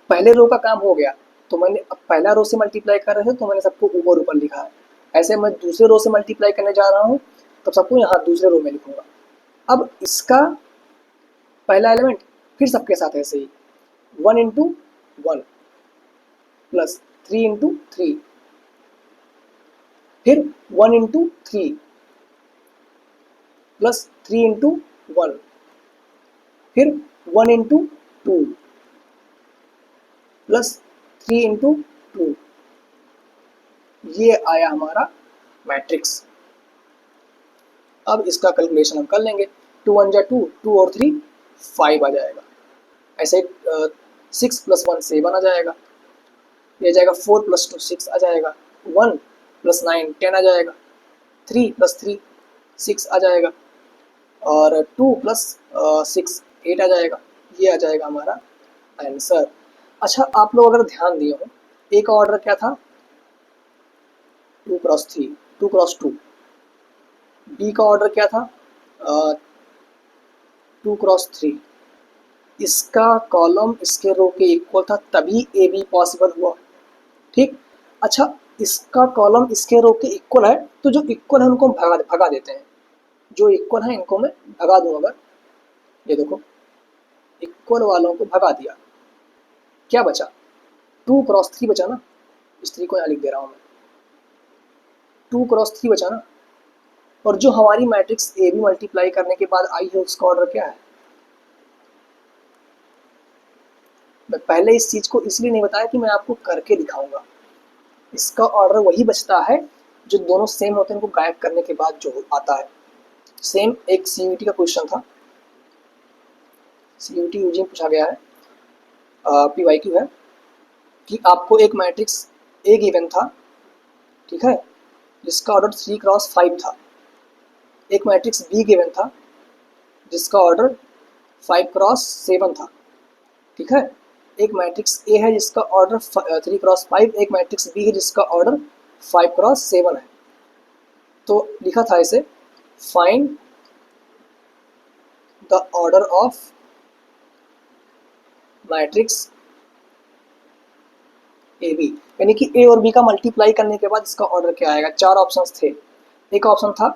पहले रो का काम हो गया, तो मैंने अब पहला रो से मल्टीप्लाई कर रहे थे तो मैंने सबको ऊपर ऊपर लिखा है। ऐसे मैं दूसरे रो से मल्टीप्लाई करने जा रहा हूँ तो सबको यहाँ दूसरे रो में लिखूंगा। अब इसका पहला एलिमेंट फिर सबके साथ ऐसे ही 1 इंटू 1 प्लस 3 इंटू 3, फिर 1 इंटू 3 प्लस 3 इंटू 1, फिर 1 इंटू 2 प्लस 3 इंटू 2। ये आया हमारा मैट्रिक्स। अब इसका कैलकुलेशन हम कर लेंगे। 2 1 जा 2, 2 और 3 5 आ जाएगा। ऐसे 6 प्लस 1 7 आ जाएगा। ये जाएगा 4 प्लस 2 6 आ जाएगा। 1 प्लस 9 10 आ जाएगा। 3 प्लस 3 6 आ जाएगा। और 2 प्लस 6 8 आ जाएगा। ये आ जाएगा हमारा आंसर। अच्छा, आप लोग अगर ध्यान दिए हो, ए का ऑर्डर क्या था? 2 क्रॉस 3, 2 क्रॉस 2। बी का ऑर्डर क्या था? 2 क्रॉस 3। इसका कॉलम इसके रो के इक्वल था, तभी ए बी पॉसिबल हुआ। ठीक। अच्छा, इसका कॉलम इसके रो के इक्वल है, तो जो इक्वल है उनको भगा देते हैं। जो इक्वल है इनको मैं भगा दूं। अगर ये देखो, इक्वल वालों को भगा दिया, क्या बचा? 2 क्रॉस 3 बचा ना। इस 3 को यहाँ लिख दे रहा हूँ मैं। 2 क्रॉस 3 बचा ना। और जो हमारी मैट्रिक्स ए बी मल्टीप्लाई करने के बाद आई है उसका ऑर्डर क्या है? मैं पहले इस चीज को इसलिए नहीं बताया कि मैं आपको करके दिखाऊंगा। इसका ऑर्डर वही बचता है जो दोनों सेम होते हैं, उनको गायब करने के बाद जो आता है। सेम एक सीयूटी का क्वेश्चन था, सीयूटी यूजी में पूछा गया है, पीवाईक्यू है, कि आपको एक मैट्रिक्स ए गिवन था, ठीक है, जिसका ऑर्डर 3 क्रॉस 5 था। एक मैट्रिक्स बी गिवन था जिसका ऑर्डर 5 क्रॉस 7 था, ठीक है। एक मैट्रिक्स ए है जिसका ऑर्डर 3 क्रॉस 5, एक मैट्रिक्स बी है जिसका ऑर्डर 5 क्रॉस 7 है। तो लिखा था इसे, find the order of matrix A B, यानी कि ए और बी का मल्टीप्लाई करने के बाद इसका ऑर्डर क्या आएगा। 4 ऑप्शंस थे। एक ऑप्शन था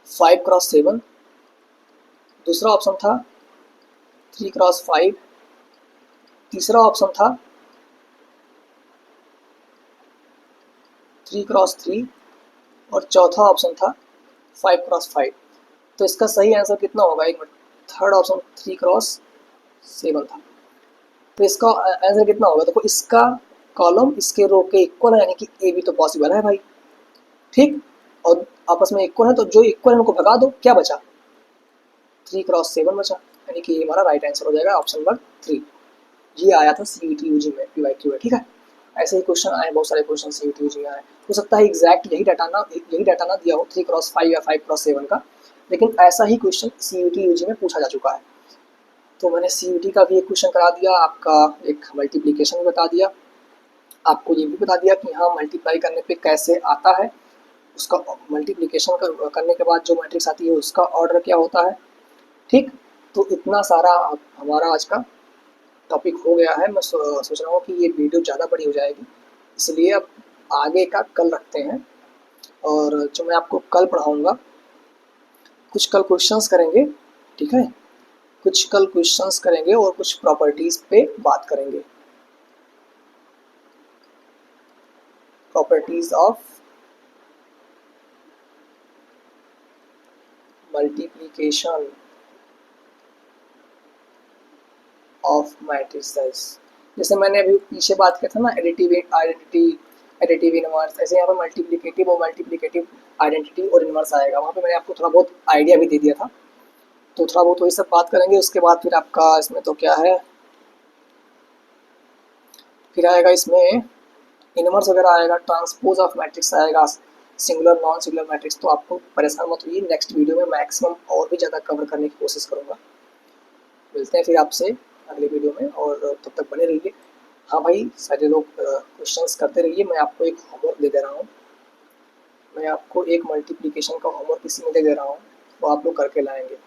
5 क्रॉस 7, दूसरा ऑप्शन था 3 क्रॉस 5, तीसरा ऑप्शन था 3 क्रॉस 3 और चौथा ऑप्शन था 5 क्रॉस 5। तो इसका सही आंसर कितना होगा? एक मिनट, थर्ड ऑप्शन 3 क्रॉस 7 था। तो इसका आंसर कितना होगा? देखो, इसका कॉलम इसके रो के इक्वल है, यानी कि ए बी तो पॉसिबल है भाई। ठीक, और आपस में इक्वल है, तो जो इक्वल है उनको भगा दो, क्या बचा? 3 क्रॉस 7 बचा, यानी कि ये हमारा राइट आंसर हो जाएगा, ऑप्शन नंबर 3। ये आया था सीयूटी यूजी में, पीवाईक्यू है, ठीक है। ऐसे ही क्वेश्चन आए, बहुत सारे क्वेश्चन सीयूटी यूजी में आए। हो सकता है एग्जैक्ट यही डाटा ना दिया हो 3 क्रॉस 5 या 5 क्रॉस 7 का, लेकिन ऐसा ही क्वेश्चन सीयूटी यूजी में पूछा जा चुका है। तो मैंने सीयूटी का भी एक क्वेश्चन करा दिया, आपका एक मल्टीप्लिकेशन भी बता दिया, आपको ये भी बता दिया कि हाँ मल्टीप्लाई करने पे कैसे आता है, उसका मल्टीप्लिकेशन करने के बाद जो मैट्रिक्स आती है उसका ऑर्डर क्या होता है। ठीक, तो इतना सारा हमारा आज का टॉपिक हो गया है। मैं सोच रहा हूँ कि ये वीडियो ज़्यादा बड़ी हो जाएगी, इसलिए अब आगे का कल रखते हैं। और जो मैं आपको कल पढ़ाऊँगा, कुछ कल क्वेश्चंस करेंगे, ठीक है, कुछ कल क्वेश्चंस करेंगे और कुछ प्रॉपर्टीज़ पे बात करेंगे। Properties of multiplication of matrices. जैसे मैंने अभी पीछे बात किया था ना, एडिटिव आइडेंटिटी, एडिटिव इनवर्स, ऐसे यहाँ पर मल्टीप्लिकेटिव और मल्टीप्लिकेटिव आइडेंटिटी और इनवर्स आएगा। वहाँ पे मैंने आपको थोड़ा बहुत आइडिया भी दे दिया था, तो थोड़ा बहुत वही सब बात करेंगे। उसके बाद फिर आपका इसमें तो क्या है, फिर आएगा इसमें इनवर्स वगैरह आएगा, ट्रांसपोज ऑफ मैट्रिक्स आएगा, सिंगुलर नॉन सिंगुलर मैट्रिक्स। तो आपको परेशान मत होइए, नेक्स्ट वीडियो में मैक्सिमम और भी ज़्यादा कवर करने की कोशिश करूँगा। मिलते हैं फिर आपसे अगले वीडियो में, और तब तक बने रहिए। हाँ भाई, सारे लोग क्वेश्चंस करते रहिए। मैं आपको एक होमवर्क दे रहा हूँ, मैं आपको एक मल्टीप्लिकेशन का होमवर्क इसी में दे रहा हूँ, वो आप लोग करके लाएंगे,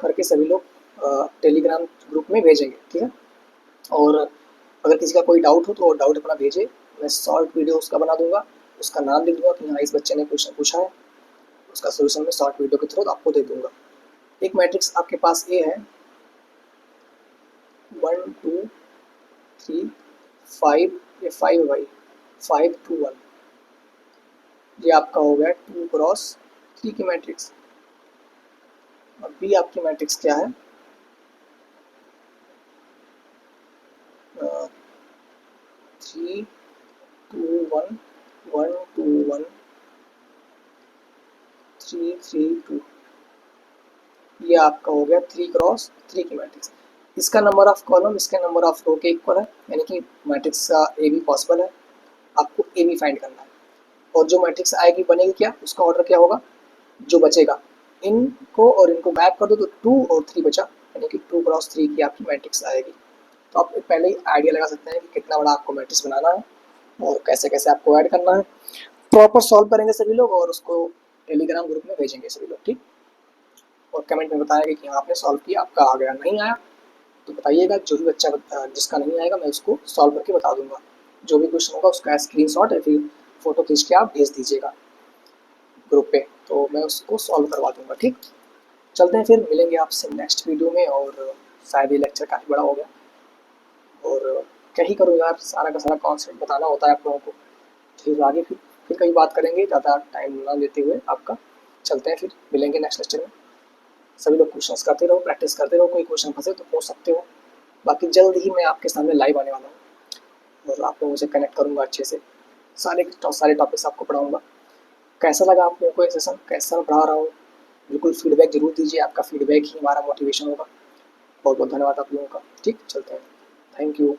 करके सभी लोग टेलीग्राम ग्रुप में भेजेंगे, ठीक है। और अगर किसी का कोई डाउट हो तो डाउट अपना भेजे, मैं शॉर्ट वीडियो उसका बना दूंगा, उसका नाम लिख दूंगा कि हाँ इस बच्चे ने क्वेश्चन पूछा है, उसका सोल्यूशन मैं शॉर्ट वीडियो के थ्रू आपको दे दूंगा। एक मैट्रिक्स आपके पास ये है 1 2 3 5, ये 5 है भाई, 5 2 1, ये आपका हो गया 2 क्रॉस 3 की मैट्रिक्स। और बी आपकी मैट्रिक्स क्या है, 3 2 1 1 2 1 3 3 2, ये आपका हो गया 3 क्रॉस 3 की मैट्रिक्स। इसका नंबर ऑफ कॉलम इसके नंबर ऑफ रो के इक्वल है, यानी कि मैट्रिक्स का ए बी पॉसिबल है, आपको ए बी फाइंड करना है। और जो मैट्रिक्स आएगी बनेगी क्या, उसका ऑर्डर क्या होगा, जो बचेगा इनको और इनको मैप कर दो तो 2 और 3 बचा, यानी कि 2 क्रॉस 3 की आपकी मैट्रिक्स आएगी। तो आप पहले ही आइडिया लगा सकते हैं कि कितना बड़ा आपको मैट्रिक्स बनाना है और कैसे कैसे आपको ऐड करना है। प्रॉपर सॉल्व करेंगे सभी लोग और उसको टेलीग्राम ग्रुप में भेजेंगे सभी लोग, ठीक। और कमेंट में बताएंगे कि हाँ आपने सॉल्व किया, आपका आ गया, नहीं आया तो बताइएगा, जो भी बच्चा जिसका नहीं आएगा मैं उसको सॉल्व करके बता दूंगा। जो भी क्वेश्चन होगा उसका स्क्रीनशॉट या फिर फोटो खींच के आप भेज दीजिएगा ग्रुप पे, तो मैं उसको सॉल्व करवा दूंगा, ठीक। चलते हैं फिर, मिलेंगे आपसे नेक्स्ट वीडियो में। और शायद ये लेक्चर काफ़ी बड़ा हो गया और क्या ही करूँ यार, सारा का सारा कॉन्सेप्ट बताना होता है आप लोगों को। फिर आगे फिर कहीं बात करेंगे, ज़्यादा टाइम ना लेते हुए आपका। चलते हैं फिर, मिलेंगे नेक्स्ट लेक्चर में। सभी लोग क्वेश्चंस करते रहो, प्रैक्टिस करते रहो, कोई क्वेश्चन फंसे तो पूछ सकते हो। बाकी जल्द ही मैं आपके सामने लाइव आने वाला हूँ और आप लोगों से कनेक्ट करूँगा अच्छे से, सारे टॉपिक्स आपको पढ़ाऊँगा। कैसा लगा आप लोगों को ये सेशन, कैसा पढ़ा रहा हूँ, बिल्कुल फीडबैक जरूर दीजिए, आपका फीडबैक ही हमारा मोटिवेशन होगा। बहुत बहुत धन्यवाद आप लोगों का, ठीक। चलते हैं, थैंक यू।